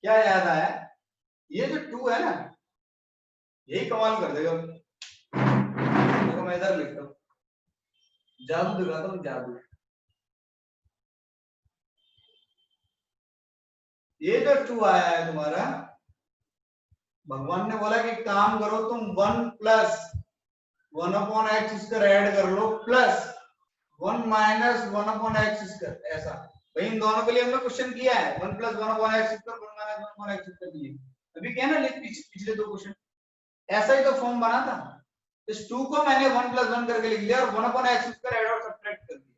क्या याद आया, ये जो 2 है ना यही कमाल कर देगा। देखो मैं इधर लिखता हूँ, जादू दिखाता हूँ, जादू। ये जो 2 आया है तुम्हारा, भगवान ने बोला कि काम करो तुम 1 plus 1 upon x square add कर लो plus 1 minus 1 upon x square, ऐसा भाई इन दोनों के लिए हमने क्वेश्चन किया है 1 plus 1 upon x square 1 minus 1 upon x square लिए अभी क्या ना पिछले दो क्वेश्चन ऐसा ही तो फॉर्म बना था। इस 2 को मैंने 1 प्लस 1 करके लिख लिया और 1 अपॉन एक्स स्क्वायर ऐड और सब्ट्रैक्ट कर दिया।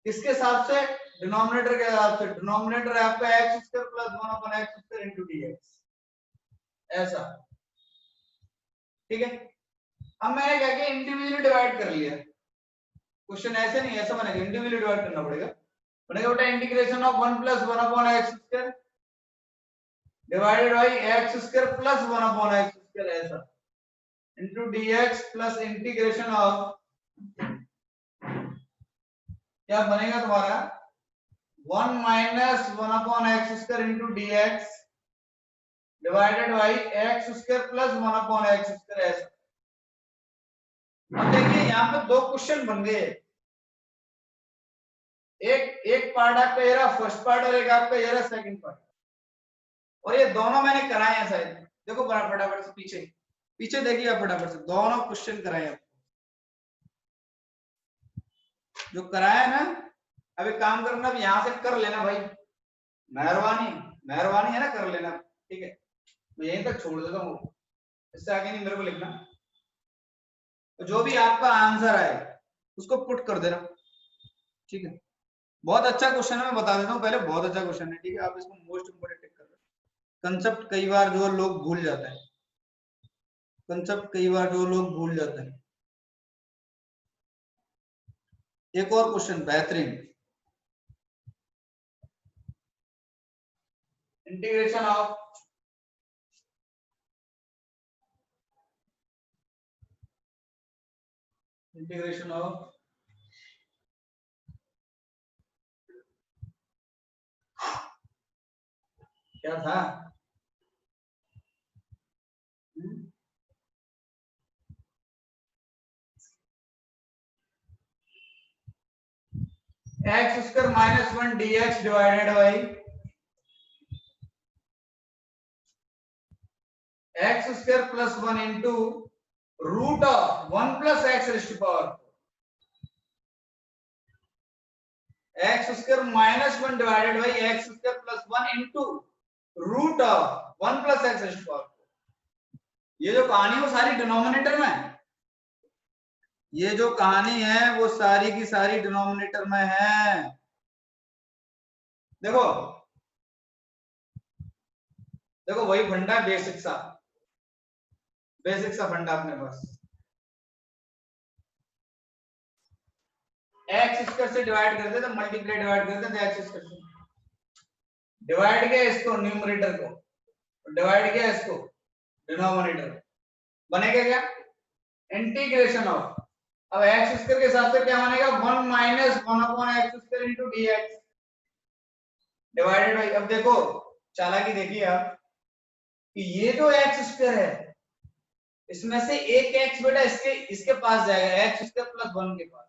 किसके हिसाब से, डिनोमिनेटर के हिसाब से, डिनोमिनेटर है आपका x square plus 1 upon x square into dx, ऐसा, ठीक है। अब मैंने क्या किया इंडिविजुअली डिवाइड कर लिया, क्वेश्चन ऐसे नहीं ऐसा बनेगा, इंडिविजुअली डिवाइड करना पड़ेगा, बनेगा बेटा integration of 1 plus 1 upon x square divided by x square plus 1 upon x square, ऐसा into dx plus integration of क्या बनेगा तुम्हारा 1 minus 1 upon x square into dx divided by x square plus 1 upon x square, ऐसा। अब देखिए यहाँ पे दो क्वेश्चन बन गए, एक पार्ट आपका ये रहा फर्स्ट पार्ट और एक आपका ये रहा सेकंड पार्ट, और ये दोनों मैंने कराए हैं शायद, देखो फटाफट से पीछे पीछे देखिए आप, फटाफट से दोनों क्वेश्चन कराए हैं जो कराया है ना। अभी काम करना, अब यहाँ से कर लेना भाई, मेहरबानी मेहरबानी है ना, कर लेना, ठीक है। मैं यहीं तक छोड़ देता हूँ, इससे आगे नहीं मेरे को लिखना। तो जो भी आपका आंसर आए उसको पुट कर देना, ठीक है। बहुत अच्छा क्वेश्चन है, मैं बता देता हूँ पहले, बहुत अच्छा क्वेश्चन है, ठीक है। आप इसको मोस्ट इंपोर्टेंट टिक कर लो। कंसेप्ट कई बार जो लोग भूल जाते हैं, कंसेप्ट कई बार जो लोग भूल जाते हैं। एक और क्वेश्चन बेहतरीन, इंटीग्रेशन ऑफ क्या था, x square minus 1 dx divided by x square plus 1 into root of 1 plus x raise to power x square minus 1 divided by x square plus 1 into root of 1 plus x raise to power. ये जो कहानी है वो सारी denominator में है, ये जो कहानी है वो सारी की सारी डिनोमिनेटर में है। देखो देखो वही फंडा, बेसिक सा फंडा अपने पास, एक्स स्क्वायर से डिवाइड करते थे, मल्टीप्लाई डिवाइड करते थे एक्स स्क्वायर से, डिवाइड किया इसको न्यूमरेटर को, डिवाइड किया इसको डिनोमिनेटर बनेगा क्या, इंटीग्रेशन ऑफ, अब एक्स स्क्वायर के हिसाब से क्या बनेगा 1 minus 1 upon x square into dx divided by, अब देखो चालाकी देखिए आप कि ये जो एक्स स्क्वायर है इसमें से एक एक्स बेटा इसके पास जाएगा, एक्स स्क्वायर प्लस 1 के पास,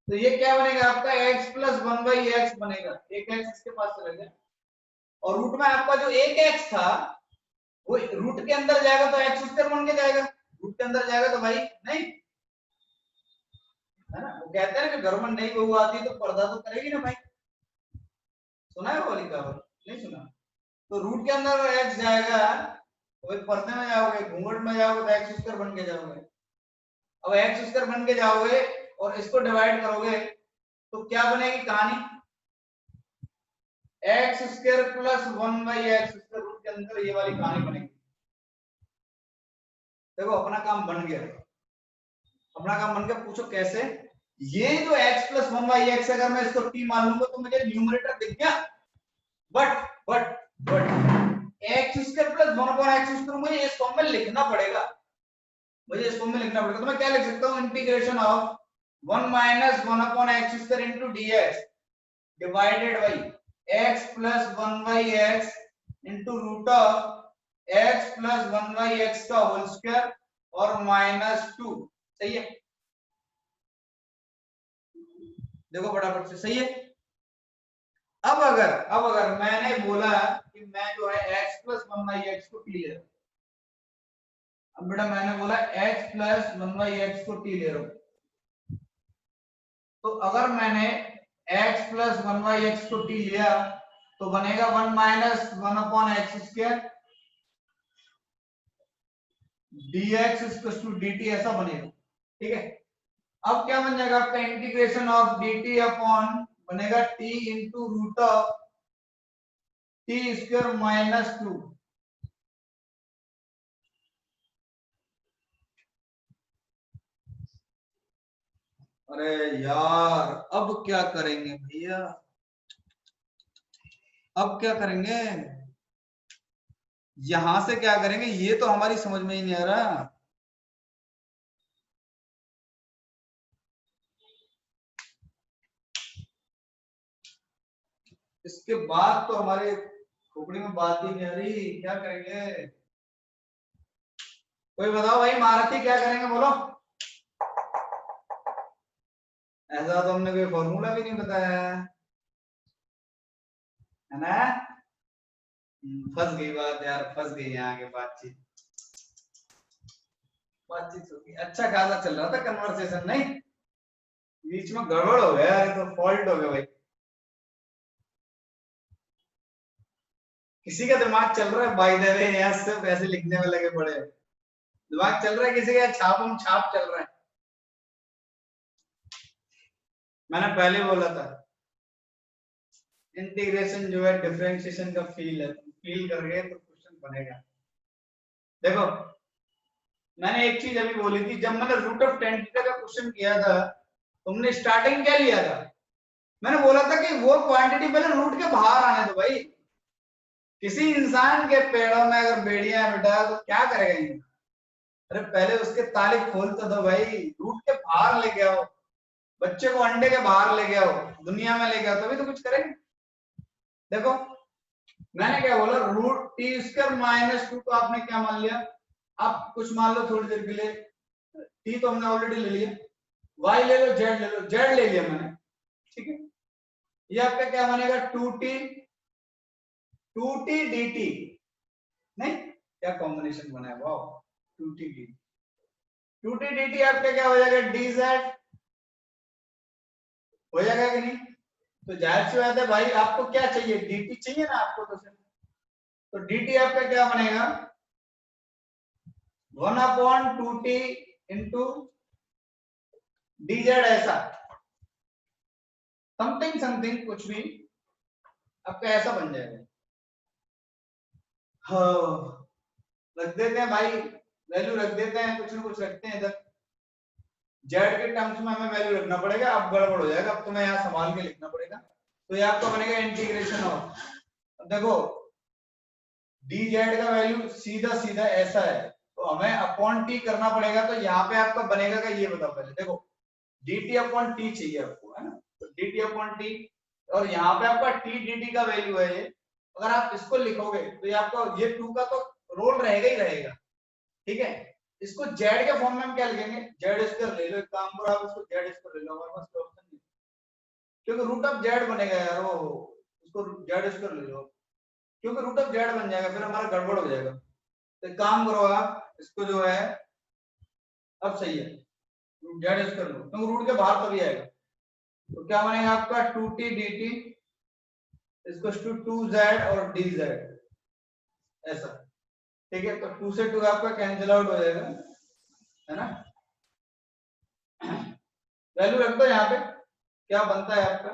तो ये क्या बनेगा आपका x प्लस 1 बाई एक्स बनेगा, एक एक्स इसके पास चला गया और रूट में आपका जो एक एक्स था वो रूट के अंदर जाएगा तो एक्स स्क्वायर बन के जाएगा, रूट के अंदर जाएगा तो भाई नहीं है ना, वो कहते हैं कि घर में नई बहू आती तो पर्दा तो करेगी ना भाई, सुना है वो वाली कहावत, नहीं सुना, तो रूट के अंदर एक्स जाएगा तो पर्दे में जाओगे, घूंघट में जाओगे तो एक्स स्क्वायर बन के जाओगे, अब एक्स स्क्वायर बन के जाओगे और इसको डिवाइड करोगे तो क्या बनेगी कहानी, x square plus 1 by x square, root के अंदर ये वाली कहानी बनेगी। देखो अपना काम बन गया, अपना काम बन गया, पूछो कैसे, ये जो x प्लस 1 बाई एक्स अगर मैं इसको t मान लूंगा तो मुझे न्यूमरेटर दिख गया, but x square plus 1 upon x square मुझे इस फॉर्म में लिखना पड़ेगा, मुझे इस फॉर्म में लिखना पड़ेगा, तो मैं क्या लिख सकता हूं, integration of 1 minus 1 upon x square into dx divided by x plus 1 by x into root of x plus 1 by x का होल स्क्वायर और माइनस 2, सही है, देखो फटाफट से, सही है। अब अगर मैंने बोला कि मैं जो है x प्लस 1 बाई एक्स को t ले रहा हूं, अब बेटा मैंने बोला x प्लस 1 बाई एक्स को t ले रहा हूं, तो अगर मैंने x प्लस 1 बाई एक्स को t लिया तो बनेगा 1 minus 1 upon x square dx equal to dt, ऐसा बनेगा, ठीक है। अब क्या बन जाएगा आपका इंटीग्रेशन ऑफ dt अपॉन बनेगा t into root of t square minus 2, अरे यार अब क्या करेंगे भैया, अब क्या करेंगे, यहां से क्या करेंगे ये तो हमारी समझ में ही नहीं आ रहा, इसके बाद तो हमारे खोपड़ी में बात ही नहीं आ रही, क्या करेंगे, कोई बताओ भाई महारथी क्या करेंगे बोलो, ऐसा तो हमने कोई फॉर्मूला भी नहीं बताया है ना, फंस गई बात यार, फंस गई यहाँ के बातचीत होगी, अच्छा खासा चल रहा था कन्वर्सेशन, नहीं बीच में गड़बड़ हो गया, अरे तो फॉल्ट हो गया भाई, किसी का दिमाग चल रहा है बाय द वे, यहाँ सिर्फ ऐसे लिखने में लगे पड़े, दिमाग चल रहा है किसी का, छाप चल रहा है, मैंने पहले बोला था इंटीग्रेशन जो है डिफरेंशिएशन का फील है, फील कर गए तो क्वेश्चन बनेगा। देखो मैंने एक चीज अभी बोली थी, जब मैंने रूट ऑफ tan थीटा का क्वेश्चन किया था तुमने स्टार्टिंग क्या लिया था, मैंने बोला था कि वो क्वांटिटी पहले रूट के बाहर आने दो भाई, किसी इंसान के पेड़ों में अगर बेड़ियां है बेटा तो क्या करेगा ये, अरे पहले उसके ताले खोल तो दो भाई, रूट के बाहर लेके आओ, बच्चे को अंडे के बाहर लेके आओ, दुनिया में लेके आओ तभी तो कुछ करेंगे। देखो मैंने क्या बोला, रूट टी स्क्वायर माइनस 2 को आपने क्या मान लिया, आप कुछ मान लो थोड़ी देर के लिए, टी तो हमने ऑलरेडी ले लिया, वाई ले लो, जेड ले लो, जेड ले लिया मैंने, ठीक है, ये आपका क्या बनेगा 2t dt, नहीं क्या कॉम्बिनेशन बना है, वाओ 2t dt आपका क्या हो जाएगा dz, हो जाएगा कि नहीं, तो जाहिर सी बात है भाई आपको क्या चाहिए, dt चाहिए ना आपको, तो dt आपका क्या बनेगा 1 अपॉन 2t इंटू dz, ऐसा समथिंग कुछ भी आपका ऐसा बन जाएगा, हाँ रख देते हैं भाई, वैल्यू रख देते हैं, कुछ ना कुछ रखते हैं इधर, जेड के टर्म्स में हमें वैल्यू रखना पड़ेगा, अब गड़बड़ हो जाएगा, अब तुम्हें यहाँ संभाल के लिखना पड़ेगा, तो ये आपका बनेगा इंटीग्रेशन ऑफ, देखो डी जेड का वैल्यू सीधा सीधा ऐसा है, तो हमें अपॉन टी करना पड़ेगा। तो यहाँ पे आपका बनेगा क्या ये बताओ पहले। देखो डी टी अपॉन टी चाहिए आपको, है ना, तो डी टी अपॉन टी, और यहाँ पे आपका टी डी टी का वैल्यू है ये। अगर आप इसको लिखोगे तो ये आपका ये 2 का तो रोल रहेगा ही रहेगा, ठीक है। इसको जेड के फॉर्म में हम क्या लिखेंगे, जेड स्क्वायर ले लो, एक काम करो आप इसको जेड स्क्वायर ले लो, हमारे पास ऑप्शन नहीं, क्योंकि रूट ऑफ जेड बनेगा यार, वो उसको जेड स्क्वायर ले लो, क्योंकि रूट ऑफ जेड बन जाएगा, फिर हमारा गड़बड़ हो जाएगा। तो एक काम करो आप इसको जो है, अब सही है, जेड स्क्वायर लो, क्योंकि रूट के बाहर तभी आएगा। तो क्या बनेगा आपका 2t dt इसको 2z और dz, ऐसा, ठीक है। तो 2 से 2 आपका कैंसिल आउट हो जाएगा, है ना। वैल्यू रख दो यहाँ पे, क्या बनता है आपका,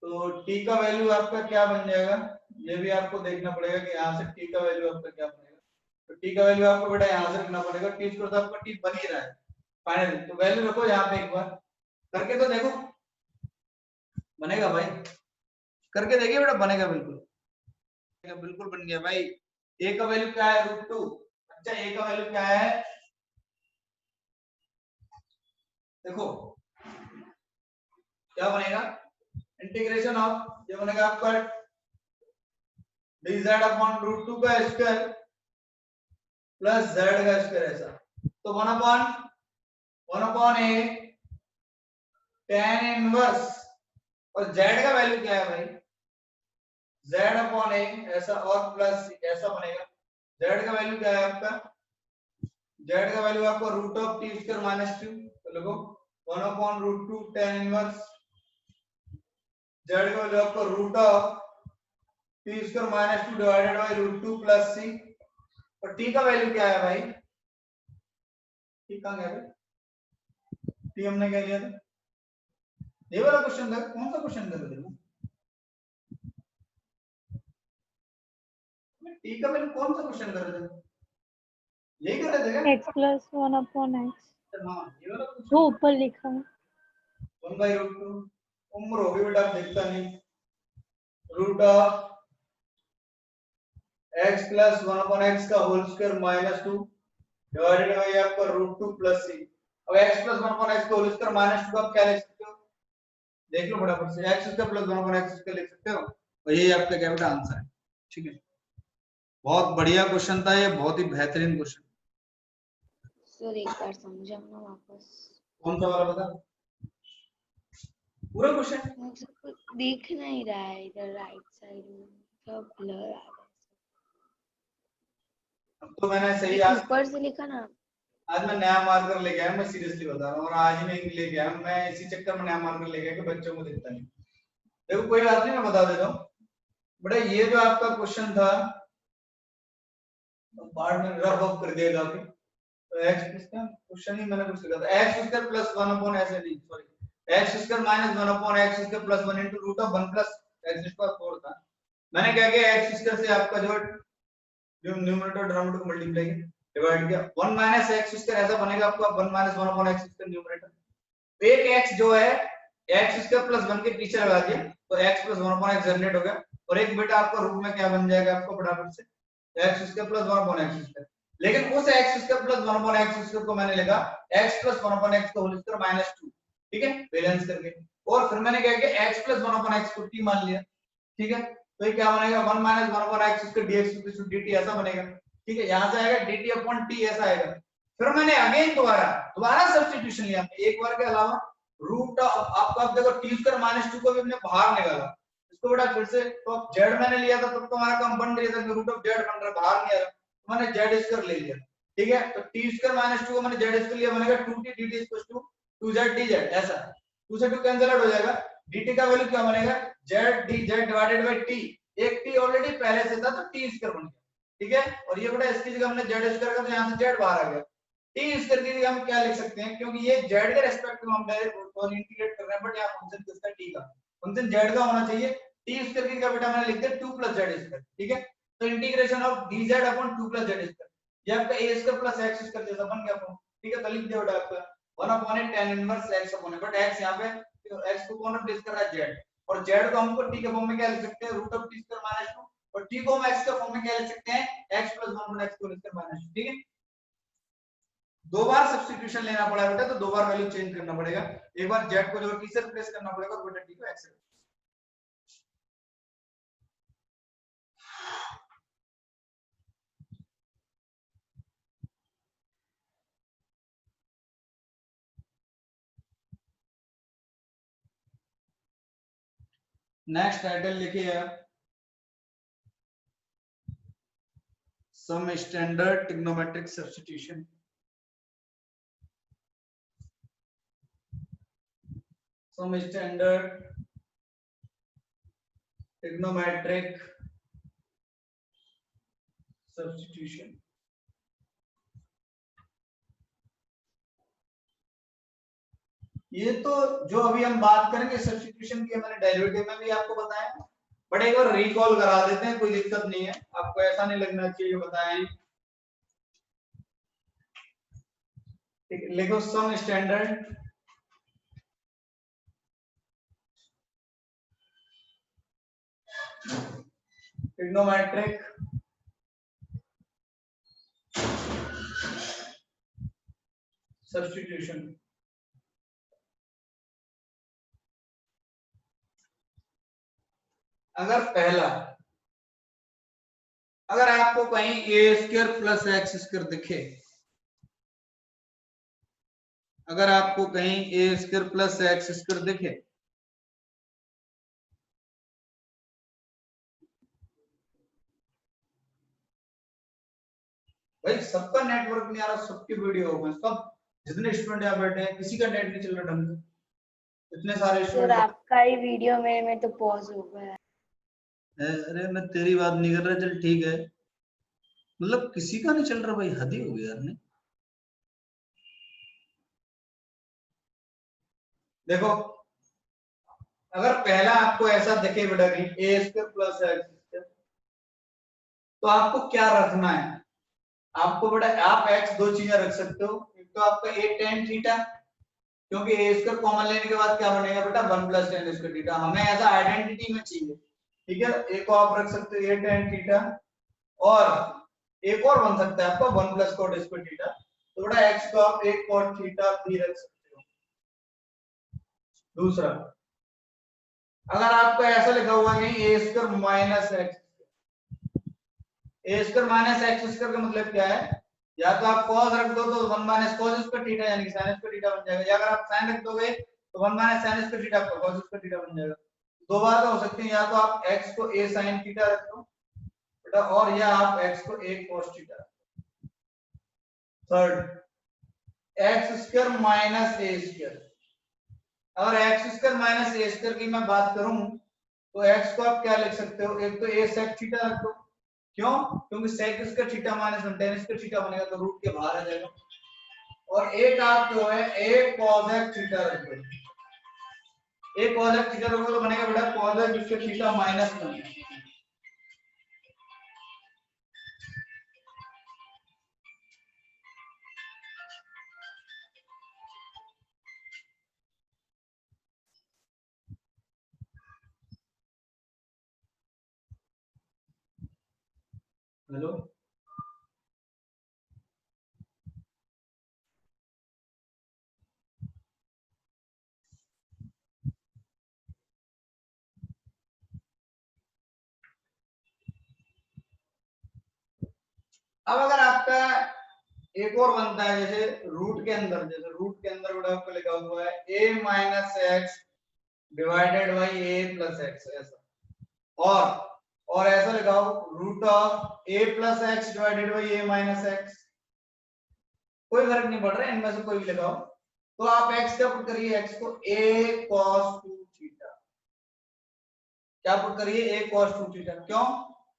तो t का वैल्यू आपका क्या बन जाएगा, ये भी आपको देखना पड़ेगा कि यहाँ से t का वैल्यू आपका क्या बनेगा। तो t का वैल्यू आपको बेटा यहाँ से रखना पड़ेगा, t स्क्वायर तो आपका t बन ही रहा है फाइनली। तो वैल्यू रखो यहाँ पे, एक बार करके तो देखो बनेगा भाई, करके देखिए बेटा, बनेगा बिल्कुल, बिल्कुल बन गया भाई। a का वैल्यू क्या है √2, अच्छा a का वैल्यू क्या है, देखो क्या बनेगा, इंटीग्रेशन ऑफ, ये बनेगा आपका dz अपॉन √2 का स्क्वायर प्लस z का स्क्वायर, ऐसा। तो 1/1 a tan इनवर्स, और z का वैल्यू क्या है भाई, z अपॉन a ऐसा, और प्लस ऐसा बनेगा। z का वैल्यू क्या है आपका, z का वैल्यू आपका √t² - 2, तो लिखो 1/√2 tan इनवर्स, z का वैल्यू आपका √t² - 2 divided bye √2 plus c, और t का वैल्यू क्या है भाई, t कहां गया भाई, t हमने क्या लिया था, ये वाला क्वेश्चन था, कौन सा क्वेश्चन था बेटा, t का वैल्यू कौन सा क्वेश्चन कर रहे थे, यही कर रहे थे क्या, x plus 1/x, हां ये वाला वो क्वेश्चन, ऊपर लिखा है। 1/√2 उम्र होगी बेटा, आप देखता नहीं, root of x plus 1/x का whole square minus 2 divided by आपका √2 प्लस c। अब x प्लस 1/x का होल स्क्वायर माइनस 2 आप क्या लिख सकते हो, देख लो फटाफट से, x square plus 1/x square लिख सकते हो, और यही आपका क्या बेटा आंसर है, ठीक है। बहुत बढ़िया क्वेश्चन था ये, बहुत ही बेहतरीन क्वेश्चन। सर एक बार समझाना वापस। कौन सा वाला बता, पूरा क्वेश्चन, मुझे कुछ दिख नहीं रहा है इधर राइट साइड में, सब ब्लर आ रहा अब तो मैंने सही है। आज ऊपर से लिखा ना, मैं नया मार्कर लेके आया, मैं सीरियसली बता रहा हूँ, और आज ही नहीं लेके आया मैं, इसी चक्कर में नया मार्कर लेके आया कि बच्चों को दिखता नहीं। देखो कोई बात नहीं, मैं बता देता हूँ बेटा, ये जो आपका क्वेश्चन था बाद में रफ ऑफ कर दिया काफी, तो x इसका क्वेश्चन ही मैंने कुछ लिखा था, x स्क्वायर प्लस 1 अपॉन ऐसे नहीं, sorry x square minus 1 upon x square plus 1 into root of 1 plus x square 4 था। मैंने क्या किया, x स्क्वायर से आपका जो न्यूमरेटर डिनोमिनेटर को मल्टीप्लाई किया, डिवाइड किया, 1 माइनस x स्क्वायर ऐसा बनेगा आपका 1 minus 1 upon x square numerator, तो एक x जो है x स्क्वायर प्लस 1 के पीछे लगा दिया, तो x plus 1 upon x generate हो गया, और एक बेटा आपका रूट में क्या बन जाएगा आपको फटाफट से, x square plus 1 upon x square, लेकिन उस x square plus 1 upon x square को मैंने लिखा x प्लस 1 अपॉन x का होल स्क्वायर माइनस 2, ठीक है, बैलेंस करके, और फिर मैंने क्या किया x प्लस 1 अपॉन x को t मान लिया, ठीक है। तो ये क्या बनेगा 1 minus 1 upon x square dx dt ऐसा बनेगा, ठीक है, यहां से आएगा dt अपॉन t ऐसा आएगा। फिर मैंने अगेन दोबारा सब्स्टिट्यूशन लिया, एक बार के अलावा रूट ऑफ आपका, अब देखो t स्क्वायर माइनस 2 को भी हमने बाहर निकाला, इसको बेटा फिर से, तो अब z मैंने लिया था तब तो हमारा काम बन रहा था कि रूट ऑफ z बन रहा, बाहर नहीं आ रहा, तो मैंने z स्क्वायर ले लिया, ठीक है। तो t स्क्वायर माइनस 2 को मैंने z स्क्वायर लिया, बनेगा 2t dt 2z dz, ऐसा 2 से 2 कैंसिल आउट हो जाएगा, dt का वैल्यू क्या बनेगा z dz divided by t, एक t ऑलरेडी पहले से था तो t स्क्वायर बन गया, ठीक है, और ये बेटा इसकी जगह हमने z स्क्वायर का, तो यहां से z बाहर आ गया, t स्क्वायर की जगह हम क्या लिख सकते हैं, क्योंकि ये z के रेस्पेक्ट में हम डायरेक्ट इंटीग्रेट कर रहे हैं, बट यहां फंक्शन किसका t का, फंक्शन z का होना चाहिए, t स्क्वायर की जगह बेटा मैंने लिख दिया 2 प्लस z स्क्वायर, ठीक है। तो integration of dz upon 2 plus z square, ये आपका a square plus x square जैसा बन गया आपको, ठीक है। तो लिख दिया बेटा आपका 1 upon tan inverse x upon, but x यहां पे x को कौन रिप्लेस कर रहा है z, और z को हमको t के फॉर्म में क्या लिख सकते हैं, root of t square minus 2, और t को हम x के फॉर्म में क्या लिख सकते हैं, x + 1 x whole square minus, ठीक है। दो बार सब्स्टिट्यूशन लेना पड़ा बेटा, तो दो बार वैल्यू चेंज करना पड़ेगा। एक बार z को जो t से रिप्लेस करना पड़ेगा और बेटा t को x से। नेक्स्ट टाइटल लिखिए आप, some standard trigonometric substitution. Some standard trigonometric substitution. ये तो जो अभी हम बात करेंगे सब्स्टिट्यूशन की, मैंने डेरिवेटिव में भी आपको बताया, बट एक बार रिकॉल करा देते हैं, कोई दिक्कत नहीं है, आपको ऐसा नहीं लगना चाहिए बताएं। ठीक है, लिखो सम स्टैंडर्ड ट्रिग्नोमेट्रिक सब्स्टिट्यूशन। अगर पहला, अगर आपको कहीं a² + x² दिखे, अगर आपको कहीं a² + x² दिखे, भाई सबका नेटवर्क नहीं आ रहा, सबकी वीडियो में, सब जितने स्टूडेंट यहाँ बैठे हैं किसी का नेट नहीं चल रहा ढंग से, इतने सारे सर स्टूडेंट। आपका ही वीडियो मेरे में तो पॉज हो गया है। अरे मैं तेरी बात नहीं कर रहा, चल ठीक है, मतलब किसी का नहीं चल रहा भाई, हद ही हो गया यार। नहीं देखो, अगर पहला आपको ऐसा दिखे बेटा कि a² + x², तो आपको क्या रखना है, आपको बेटा आप x दो चीजें रख सकते हो। एक तो आपका a tan थीटा, क्योंकि a² कॉमन लेने के बाद क्या बनेगा बेटा 1 + tan² थीटा, हमें ऐसा आइडेंटिटी में चाहिए, ठीक है। एक को आप रख सकते हो a tan थीटा, और एक और बन सकता है आपका 1 + cot² थीटा, तो बेटा x को आप a cot थीटा भी रख सकते हो। दूसरा, अगर आपको ऐसा लिखा हुआ है कि a² - x, a² - x² का मतलब क्या है, या तो आप cos रख दो तो 1 - cos² थीटा यानी कि sin² थीटा बन जाएगा, या अगर आप sin रख दोगे तो 1 - sin² थीटा आपका cos² थीटा बन जाएगा। दो बार हो सकती है, या तो आप x को a sin थीटा रख दो बेटा, और या आप x को a cos थीटा रख दो। थर्ड, x² - a², अगर x² - a² की मैं बात करूं तो x को आप क्या लिख सकते हो, एक तो a sec थीटा रख दो, क्यों, क्योंकि sec² theta minus tan² theta बनेगा तो रूट के बाहर आ जाएगा, और एक आप जो है a cosec थीटा रख दो, a cosec थीटा रखोगे तो बनेगा बेटा cosec थीटा -1। हेलो, अब अगर आपका एक और बनता है, जैसे रूट के अंदर, बेटा आपको लिखा हुआ है a - x divided by a + x, ऐसा, और ऐसा लिखाओ √a + x divided by a - x, कोई फर्क नहीं पड़ रहा है, इनमें से कोई भी लगाओ। तो आप x क्या पुट करिए, x को a cos 2 थीटा, क्या पुट करिए a cos 2 थीटा, क्यों,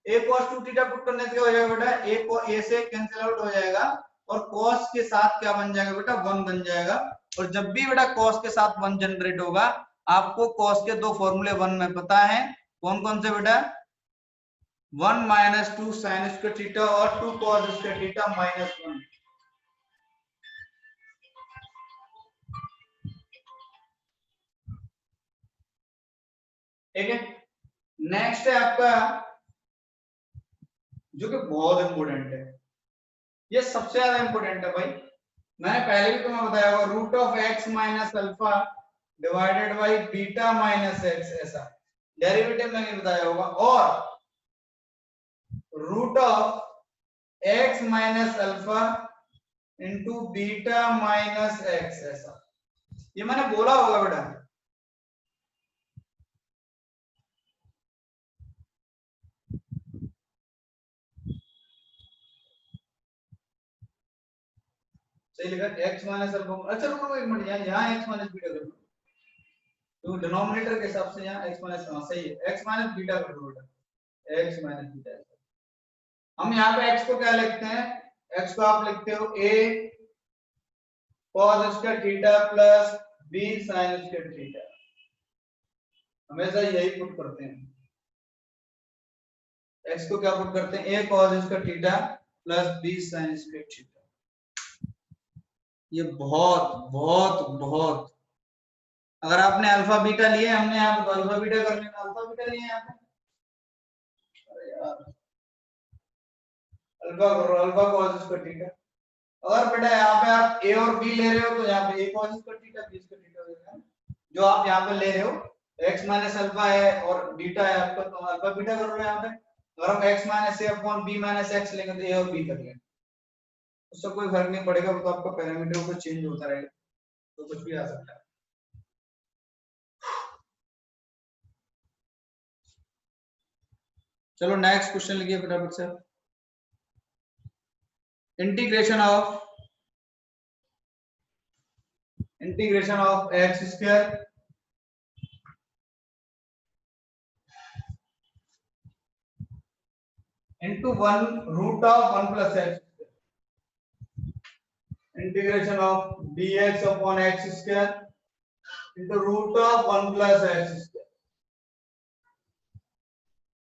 a cos 2 थीटा पुट करने से क्या हो जाएगा बेटा, a को a से कैंसिल आउट हो जाएगा, और cos के साथ क्या बन जाएगा बेटा 1 बन जाएगा, और जब भी बेटा cos के साथ 1 जनरेट होगा, आपको cos के दो फॉर्मूले 1 में पता है, कौन कौन से बेटा, 1 - 2 sin² थीटा और 2 cos² थीटा -1। ठीक है, नेक्स्ट है आपका जो कि बहुत इंपॉर्टेंट है, ये सबसे ज्यादा इंपॉर्टेंट है भाई। मैंने पहले भी तुम्हें बताया होगा, root of x minus alpha divided by beta minus x, ऐसा डेरिवेटिव मैंने बताया होगा, और root of x minus alpha into beta minus x, ऐसा ये मैंने बोला होगा बेटा। सही लिखा, एक्स माइनस अल्फा। अच्छा रुको एक मिनट, यहाँ एक्स माइनस बीटा कर दो, तो डिनोमिनेटर के हिसाब से यहाँ एक्स माइनस, हाँ सही है, एक्स माइनस बीटा कर दो बेटा, एक्स माइनस बीटा। हम यहाँ पे एक्स को क्या लिखते हैं, एक्स को आप लिखते हो a cos square theta plus b sin square theta, हमेशा यही पुट करते हैं। एक्स को क्या पुट करते हैं, a cos square theta plus b sin square theta. ये बहुत बहुत बहुत, अगर आपने अल्फा बीटा लिए, हमने यहाँ पे अल्फा बीटा कर लेना, अल्फा बीटा लिए यहाँ पे, अरे यार अल्फा करो, अल्फा cos स्क्वायर थीटा। अगर बेटा यहाँ पे आप ए और बी ले रहे हो तो यहाँ पे a cos square theta b square theta हो जाएगा। जो आप यहाँ पे ले रहे हो x माइनस अल्फा है और बीटा है आपका, तो अल्फा बीटा कर लो यहाँ पे। अगर हम x माइनस ए अपॉन बी माइनस एक्स लेंगे तो ए और बी कर लेंगे, उससे कोई फर्क नहीं पड़ेगा, वो तो आपका पैरामीटर को चेंज होता रहेगा, तो कुछ भी आ सकता है। चलो नेक्स्ट क्वेश्चन लिखिए फटाफट से। Integration of x square into 1 root of 1 plus x, integration of dx upon x square into root of 1 plus x square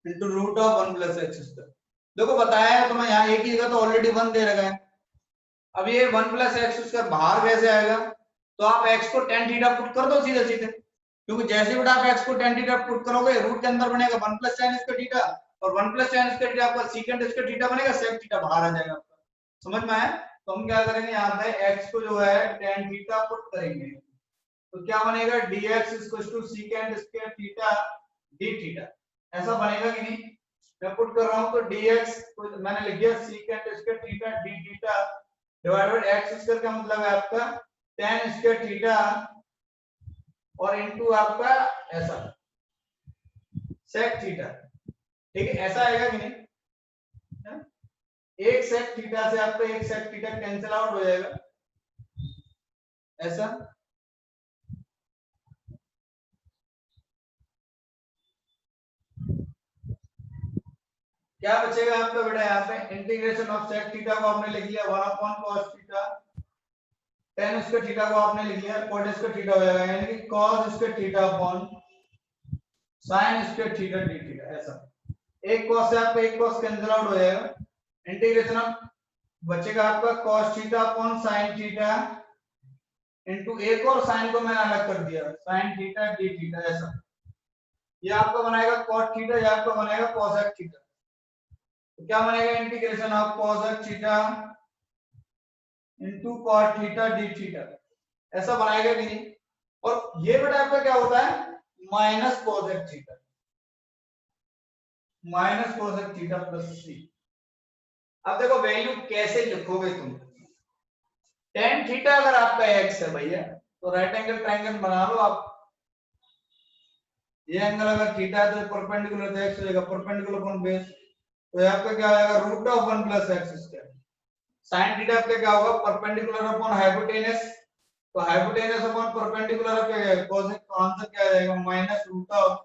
into root of 1 plus x square। देखो बताया है तुम्हें, यहाँ एक ही जगह तो ऑलरेडी 1 दे रखा है, अब ये 1 प्लस एक्स स्क्वायर बाहर कैसे आएगा, तो आप x को tan थीटा पुट कर दो सीधे सीधे, क्योंकि जैसे भी आप x को tan थीटा पुट करोगे रूट के अंदर बनेगा 1 प्लस tan स्क्वायर थीटा, और 1 प्लस tan स्क्वायर थीटा आपका secant स्क्वायर थीटा बनेगा, sec थीटा बाहर आ जाएगा आपका। समझ में आया? तो हम क्या करेंगे, यहाँ पे x को जो है tan थीटा पुट करेंगे, तो क्या बनेगा, dx secant square theta d theta, ऐसा बनेगा कि नहीं। मैं पुट कर रहा हूँ, तो dx मैंने लिख दिया secant square theta d theta divided by x square, का मतलब है आपका tan स्क्वायर थीटा और इनटू आपका ऐसा sec थीटा, ठीक है, ऐसा आएगा कि नहीं। एक sec थीटा से आपका एक sec थीटा कैंसिल आउट हो जाएगा, ऐसा। क्या बचेगा आपका बेटा, यहाँ पे इंटीग्रेशन ऑफ sec थीटा को आपने लिख लिया 1 upon cos theta, tan square theta को आपने लिख लिया cot स्क्वायर थीटा हो जाएगा, यानी कि cos square theta upon sin square theta d theta, ऐसा। एक cos से आपका एक cos कैंसिल आउट हो जाएगा, इंटीग्रेशन ऑफ बचेगा आपका cos theta upon sin theta into एक और sin को मैंने अलग कर दिया sin थीटा d थीटा, ऐसा। ये आपका बनाएगा cot थीटा, ये आपका बनाएगा cosec थीटा, तो क्या बनेगा, integration of cosec theta into cot theta d theta, ऐसा बनाएगा कि नहीं। और ये बेटा आपका क्या होता है, minus cosec theta, minus cosec theta plus c। अब देखो वैल्यू कैसे लिखोगे तुम, tan थीटा अगर आपका x है भैया, तो राइट एंगल ट्रायंगल बना लो आप, ये एंगल अगर थीटा है तो परपेंडिकुलर तो x हो जाएगा, परपेंडिकुलर अपॉन बेस, तो ये आपका क्या आएगा, root of 1 plus x square. sin theta आपका क्या होगा, परपेंडिकुलर अपॉन हाइपोटेनस, तो हाइपोटेनस अपॉन परपेंडिकुलर आपका क्या है, cos का आंसर क्या आ जाएगा, minus root of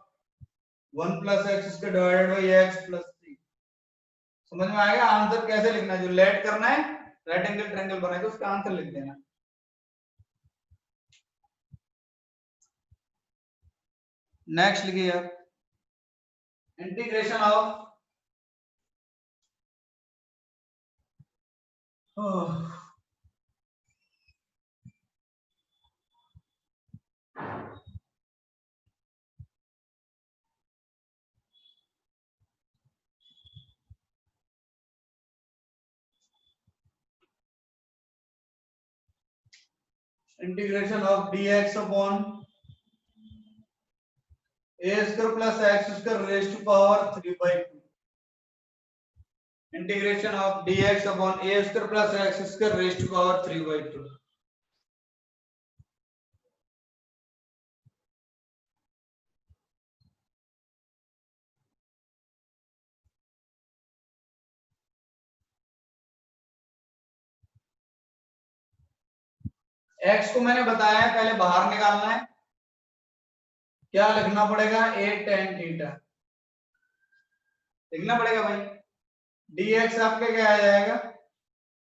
1 plus x square divided by x plus c। समझ में आएगा, आंसर कैसे लिखना है, जो लेट करना है राइट एंगल ट्रायंगल बनाएगा उसका आंसर लिख देना। नेक्स्ट लिखिए आप, integration of integration of dx upon a square plus x square raise to power 3/2 integration of dx upon a square plus x square raise to power 3/2 x को मैंने बताया है पहले बाहर निकालना है, क्या लिखना पड़ेगा a tan थीटा लिखना पड़ेगा भाई। dx आपका क्या आ जाएगा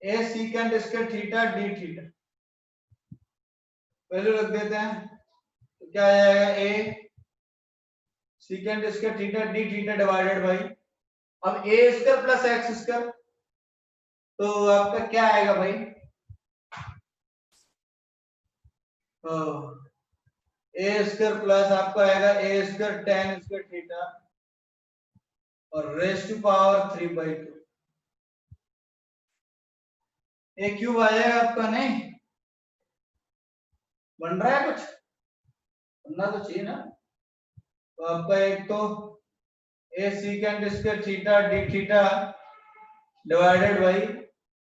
a secant square theta d theta, value रख देते हैं तो क्या आ जाएगा a secant square theta d theta divided by, अब a square plus x square तो आपका क्या आएगा भाई a स्क्वायर प्लस आपका आएगा a square tan square theta और raise to power 3/2 a cube आ जाएगा आपका, नहीं बन रहा है कुछ बनना तो चाहिए ना। तो आपका एक तो a secant square theta d theta divided by,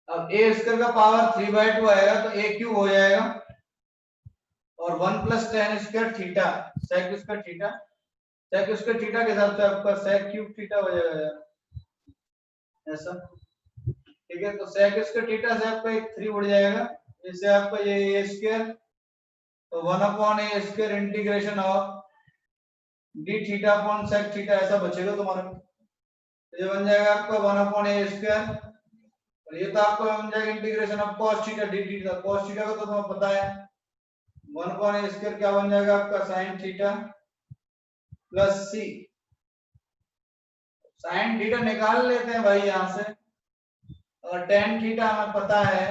अब a स्क्वायर का पावर 3/2 आएगा तो a क्यूब हो जाएगा और 1 plus tan square theta sec square theta, sec square theta के हिसाब से आपका sec क्यूब थीटा हो जाएगा यार ऐसा, ठीक है। तो sec स्क्वायर थीटा से आपका एक 3 उड़ जाएगा, इससे आपका ये a स्क्वायर तो 1 upon a square integration of d theta upon sec theta ऐसा बचेगा तुम्हारा, तो ये बन जाएगा आपका 1 अपॉन a स्क्वायर और ये तो आपको बन जाएगा integration of cos theta d theta, cos theta का तो तुम्हें पता है 1 अपॉन a स्क्वायर क्या बन जाएगा आपका sin theta plus c, sin theta निकाल लेते हैं भाई यहां से, और tan थीटा हमें पता है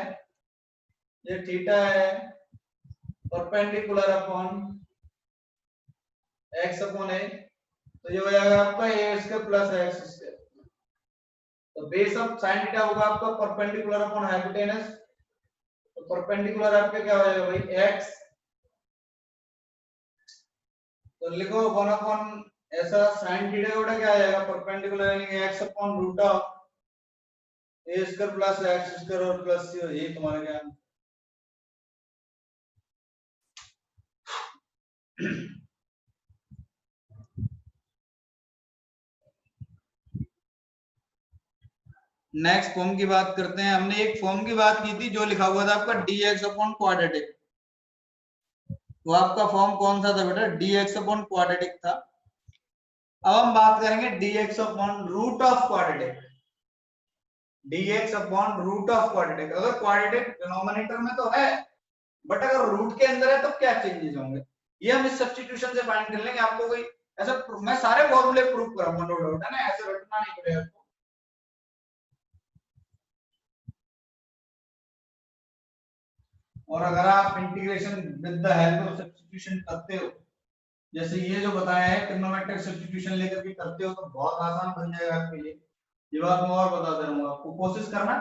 ये थीटा है perpendicular upon x upon a, तो ये हो जाएगा आपका a square plus x square, तो बेस ऑफ sin थीटा होगा आपका परपेंडिकुलर अपॉन हाइपोटेनस, तो परपेंडिकुलर आपका क्या हो जाएगा भाई x, तो लिखो 1 अपॉन ऐसा sin थीटा का क्या आ जाएगा परपेंडिकुलर यानी कि x upon root of a square plus x square और प्लस c, ये तुम्हारा क्या नेक्स्ट फॉर्म की बात करते हैं। हमने एक फॉर्म की बात की थी जो लिखा हुआ था आपका dx अपॉन क्वाड्रेटिक, तो आपका फॉर्म कौन सा था बेटा dx अपॉन क्वाड्रेटिक था। अब हम बात करेंगे dx upon root of quadratic, dx upon root of quadratic. अगर क्वाड्रेटिक डिनोमिनेटर में तो है बट अगर रूट के अंदर है तो क्या चेंजेस होंगे, ये हम इस सब्स्टिट्यूशन से फाइंड कर लेंगे। आपको कोई ऐसा मैं सारे फॉर्मूले प्रूव कराऊंगा, नो डाउट है ना, ऐसे रटना नहीं पड़ेगा आपको। और अगर आप integration with the help of substitution करते हो, जैसे ये जो बताया है ट्रिग्नोमेट्रिक सब्स्टिट्यूशन लेकर के करते हो, तो बहुत आसान बन जाएगा आपके लिए। ये बात मैं और बता दे रहा हूँ आपको, कोशिश करना,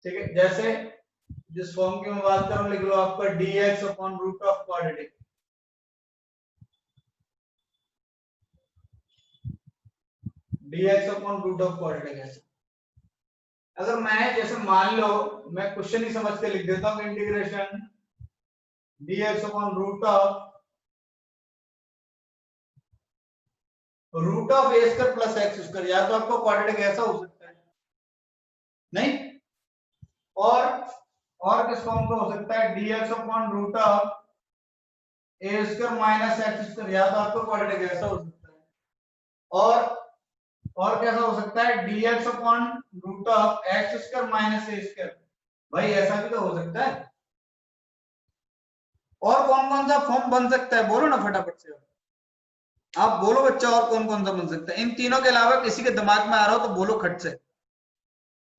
ठीक है। जैसे जिस फॉर्म की मैं बात कर रहा हूँ लिख लो आपका dx upon root of quadratic, dx upon root of quadratic ऐसे। अगर मैं जैसे मान लो मैं क्वेश्चन ही समझ के लिख देता हूँ integration dx upon root of a square plus x square, या तो आपको क्वाड्रेटिक ऐसा हो सकता है नहीं, और किस फॉर्म का हो सकता है dx upon root of a square minus x square, या तो आपको क्वाड्रेटिक ऐसा हो सकता है, और कैसा हो सकता है dx upon root of x square minus a square, भाई ऐसा भी तो हो सकता है। और कौन कौन सा फॉर्म बन सकता है बोलो ना फटाफट से, आप बोलो बच्चा और कौन कौन सा बन सकता है। इन तीनों के अलावा किसी के दिमाग में आ रहा हो तो बोलो खट से,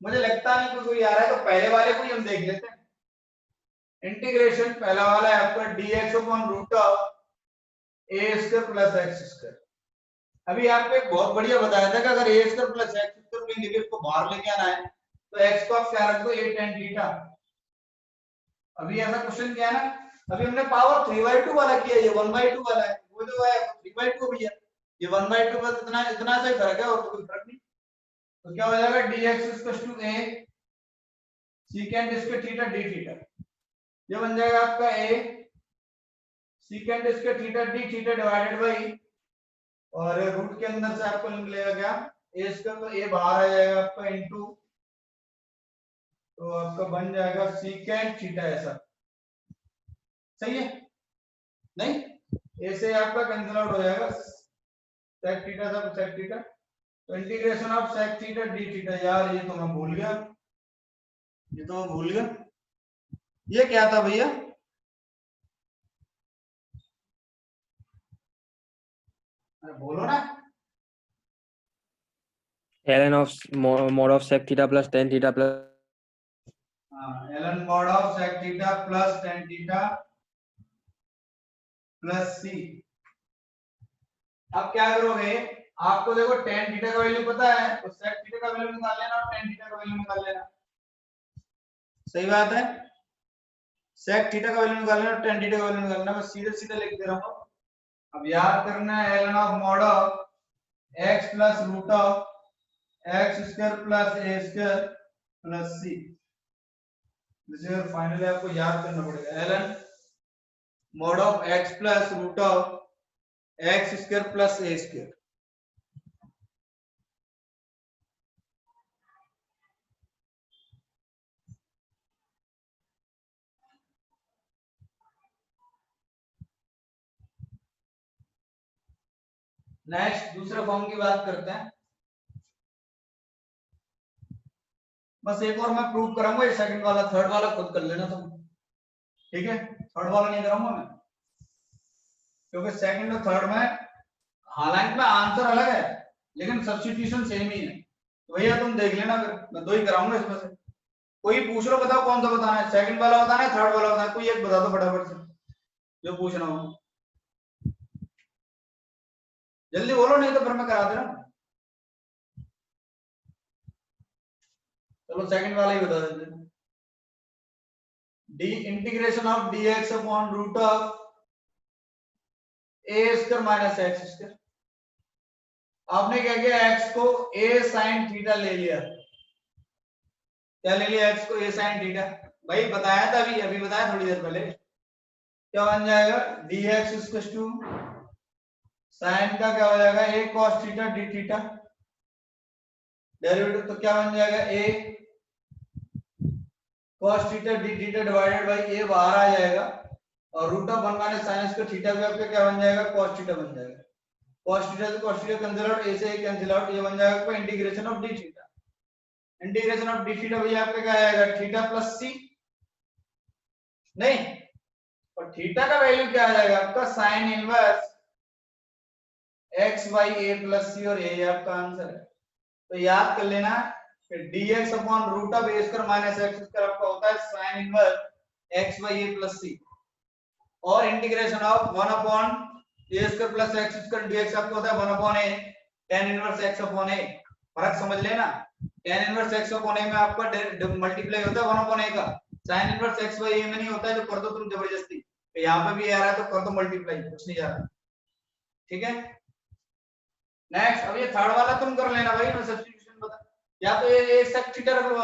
मुझे लगता नहीं कि कोई आ रहा है, तो पहले वाले को ही हम देख लेते हैं। इंटीग्रेशन पहला वाला है आपका dx upon root of a square plus x square. अभी आपको एक बहुत बढ़िया बताया था कि अगर a square plus x square में लिमिट को बाहर लेके आना है तो x को आप क्या रख दो a tan थीटा, अभी ऐसा क्वेश्चन किया ना, अभी हमने पावर 3/2 वाला किया, ये 1/2 वाला है, वो जो है 3/2 भी है, ये 1/2 बस इतना इतना सा ही फर्क है और तो कोई फर्क नहीं। तो क्या हो जाएगा dx a secant इसके थीटा d थीटा, ये बन जाएगा आपका a secant इसके theta d theta divided by, और रूट के अंदर से आपको निकलेगा क्या a स्क्वायर, तो a बाहर आ जाएगा आपका इनटू, तो आपका बन जाएगा secant थीटा ऐसा, सही है नहीं, a से आपका कैंसिल आउट हो जाएगा sec थीटा था sec थीटा, तो integration of sec theta d theta, यार ये तो मैं भूल गया, ये तो मैं भूल गया, ये क्या था भैया, अरे बोलो ना, ln of mod of sec theta plus tan theta plus ln mod of sec theta plus tan theta plus c। अब क्या करोगे, आपको देखो tan थीटा का वैल्यू पता है, तो sec थीटा का वैल्यू निकाल लेना और tan थीटा का वैल्यू निकाल लेना, सही बात है, sec थीटा का वैल्यू निकाल लेना और tan थीटा का वैल्यू निकाल लेना, मैं सीधे सीधे लिख दे रहा हूं। अब याद करना है ln of mod of x plus root of x square plus a square plus c, this is finally आपको याद करना पड़ेगा, ln mod of x plus root of x square plus a square. Next दूसरे form की बात करते हैं, बस एक और मैं प्रूव कराऊंगा, ये सेकंड वाला, थर्ड वाला खुद कर लेना तुम, ठीक है, थर्ड वाला नहीं कराऊंगा मैं, क्योंकि सेकंड और थर्ड में हालांकि में आंसर अलग है लेकिन सब्स्टिट्यूशन सेम ही है, तो भैया तुम देख लेना, फिर मैं दो ही कराऊंगा इसमें से, कोई पूछ लो, बताओ कौन सा बताना है, सेकंड वाला बताना है थर्ड वाला बताना है, कोई एक बता दो फटाफट से जो पूछना हो, जल्दी बोलो नहीं तो फिर मैं करा दे रहा हूं। चलो सेकंड वाला ही बता देते हैं, the integration of dx upon root of a square minus x square, आपने क्या किया, x को a sin थीटा ले लिया, क्या ले लिया, x को a sin थीटा, भाई बताया था अभी अभी बताया थोड़ी देर पहले, क्या बन जाएगा dx इक्वल टू sin का क्या हो जाएगा a cos theta d theta, derivative तो क्या बन जाएगा a cos theta d theta divided by a बाहर आ जाएगा, और root of 1 minus sin square theta भी आपका क्या बन जाएगा, cos थीटा बन जाएगा, cos थीटा से cos theta cancel out, a से a कैंसिल आउट, ये बन जाएगा आपका integration of d theta, integration of d theta भैया आपका क्या आएगा, थीटा प्लस c, नहीं, और थीटा का वैल्यू क्या आ जाएगा आपका sin inverse x by a plus c, और ये आपका आंसर है, तो याद कर लेना कि dx upon root of a square minus x square आपका होता है sin inverse x by a plus c, और integration of 1 upon a square plus x square dx आपका होता है 1 upon a tan inverse x upon a, फर्क समझ लेना, tan inverse x upon a में आपका मल्टीप्लाई होता है 1 अपॉन a का, sin inverse x by a में नहीं होता है, जो कर दो तुम जबरदस्ती, यहाँ पे भी आ रहा है तो कर दो मल्टीप्लाई, कुछ नहीं जा रहा, ठीक है। नेक्स्ट अब ये थर्ड वाला तुम कर लेना भाई, मैं सब्स्टिट्यूशन बता, या तो ये sec थीटा रख लो,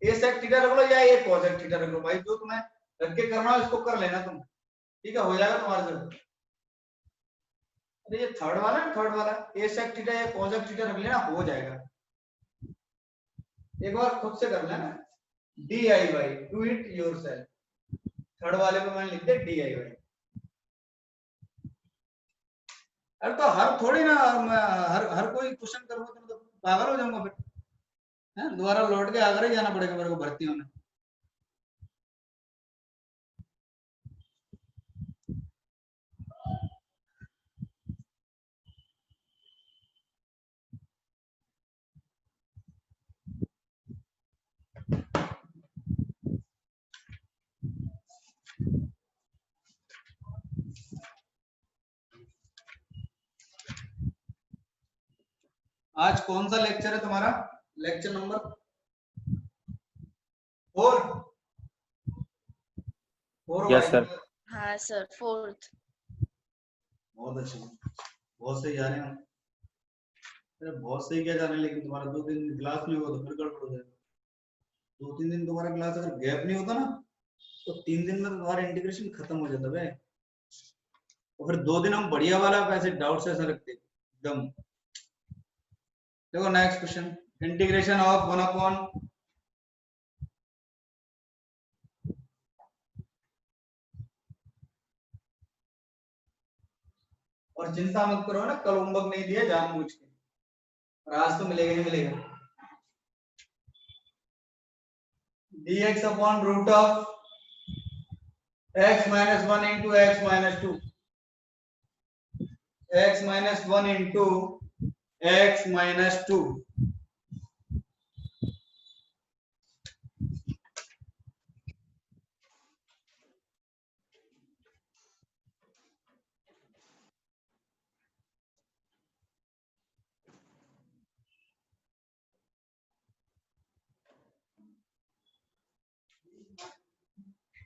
ये sec थीटा रख लो या ये cos थीटा रख लो, भाई जो तुम्हें रख के करना हो इसको कर लेना तुम, ठीक है, हो जाएगा तुम्हारे से। अरे ये थर्ड वाला ना, थर्ड वाला ये sec थीटा या cos थीटा रख लेना, हो जाएगा, एक बार खुद से कर लेना, DIY do it yourself, third वाले पे मैंने लिख दिया DIY, अरे तो हर थोड़ी ना हर कोई क्वेश्चन करूंगा तो पागल हो जाऊंगा फिर, हैं, दोबारा लौट के आगरा ही जाना पड़ेगा मेरे को भर्ती होने। आज कौन सा लेक्चर है तुम्हारा, लेक्चर नंबर 4, Yes, sir. हाँ सर, 4th। बहुत अच्छे, बहुत सही जा रहे हैं। अरे बहुत सही क्या जा रहे हैं, लेकिन तुम्हारा 2-3 दिन क्लास नहीं हुआ तो फिर गड़बड़ हो जाएगा। 2-3 दिन तुम्हारा क्लास अगर गैप नहीं होता ना तो 3 दिन में तुम्हारा इंटीग्रेशन खत्म हो जाता है। और फिर 2 दिन हम बढ़िया वाला ऐसे डाउट ऐसा रखते एकदम। देखो next question, integration of 1 upon और चिंता मत करो ना, कल होमवर्क नहीं दिया जानबूझ के, और आज तो मिलेगा ही मिलेगा। dx upon root of x minus 1 into x minus 2, x minus 1 into x minus 2।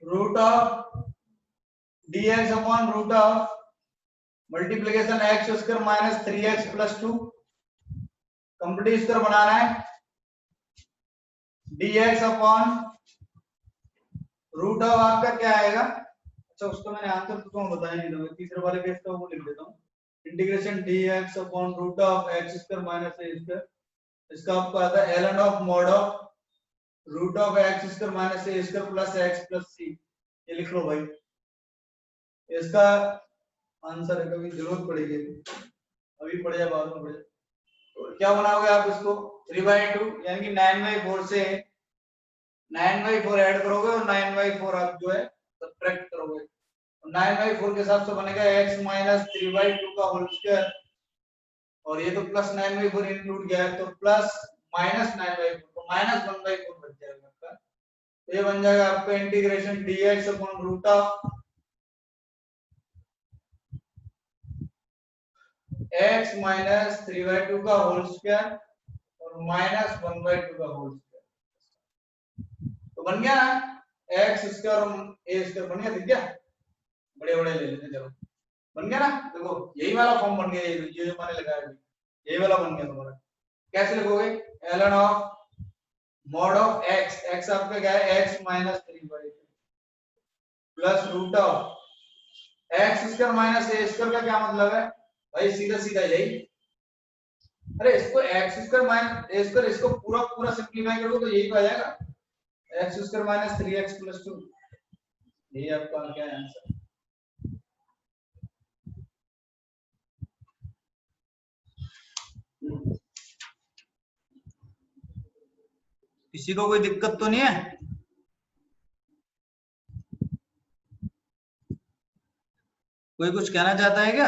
Root of dx upon root of multiplication x square minus 3x plus 2, complete square बनाना है। dx अपॉन रूट ऑफ आपका क्या आएगा, अच्छा उसको मैंने answer तो क्यों बताया नहीं, तो तीसरे वाले केस का वो लिख देता हूँ। Integration dx upon root of x square minus a square, इसका आपको आता है ln of mod of root of x square minus a square plus x plus c। ये लिख लो भाई, इसका आंसर है, कभी जरूरत पड़ेगी, अभी पढ़ या बाद में पढ़। तो क्या बनाओगे आप इसको 3/2 यानी कि 9/4 से 9/4 ऐड करोगे और 9/4 आप जो है सब्ट्रैक्ट करोगे। 9/4 के हिसाब से बनेगा x माइनस 3/2 का होल स्क्वायर, और ये तो प्लस 9/4 इंक्लूड किया है तो प्लस माइनस 9/4, तो माइनस 1/4 बच जाएगा आपका। तो ये बन जाएगा आपका integration dx upon root of x minus 3/2 का होल स्क्वायर और माइनस 1/2 का होल स्क्वायर। तो बन गया ना x स्क्वायर और a स्क्वायर बन गया, दिख गया, बड़े बड़े ले लेते हैं, चलो बन गया ना। देखो यही वाला फॉर्म बन गया, ये जो मैंने लगाया है यही वाला बन गया तुम्हारा। कैसे लिखोगे, ln of mod of x, x आपका क्या है x minus 3/2 plus root of x square minus a square का क्या मतलब है भाई, सीधा सीधा यही, अरे इसको x square minus a square इसको पूरा पूरा सिंपलीफाई करोगे तो यही तो आ जाएगा, x square minus 3x plus 2। यही आपका क्या है आंसर। किसी को कोई दिक्कत तो नहीं है? कोई कुछ कहना चाहता है क्या?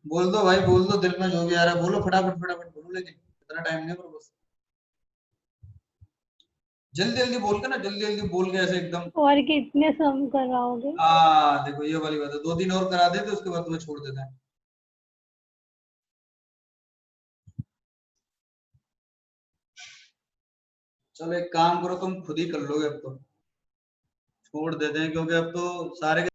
बोल दो भाई, बोल दो, दिल में जो भी आ रहा है बोलो, फटाफट फटाफट बोलो, लेकिन इतना टाइम नहीं है, बस जल्दी जल्दी बोल के ना, जल्दी जल्दी बोल के ऐसे एकदम। और कितने सम कराओगे? देखो ये वाली बात है, 2 दिन और करा देते उसके बाद तुम्हें छोड़ देते हैं। चलो एक काम करो, तुम खुद ही कर लोगे, अब तो छोड़ देते हैं क्योंकि अब तो सारे के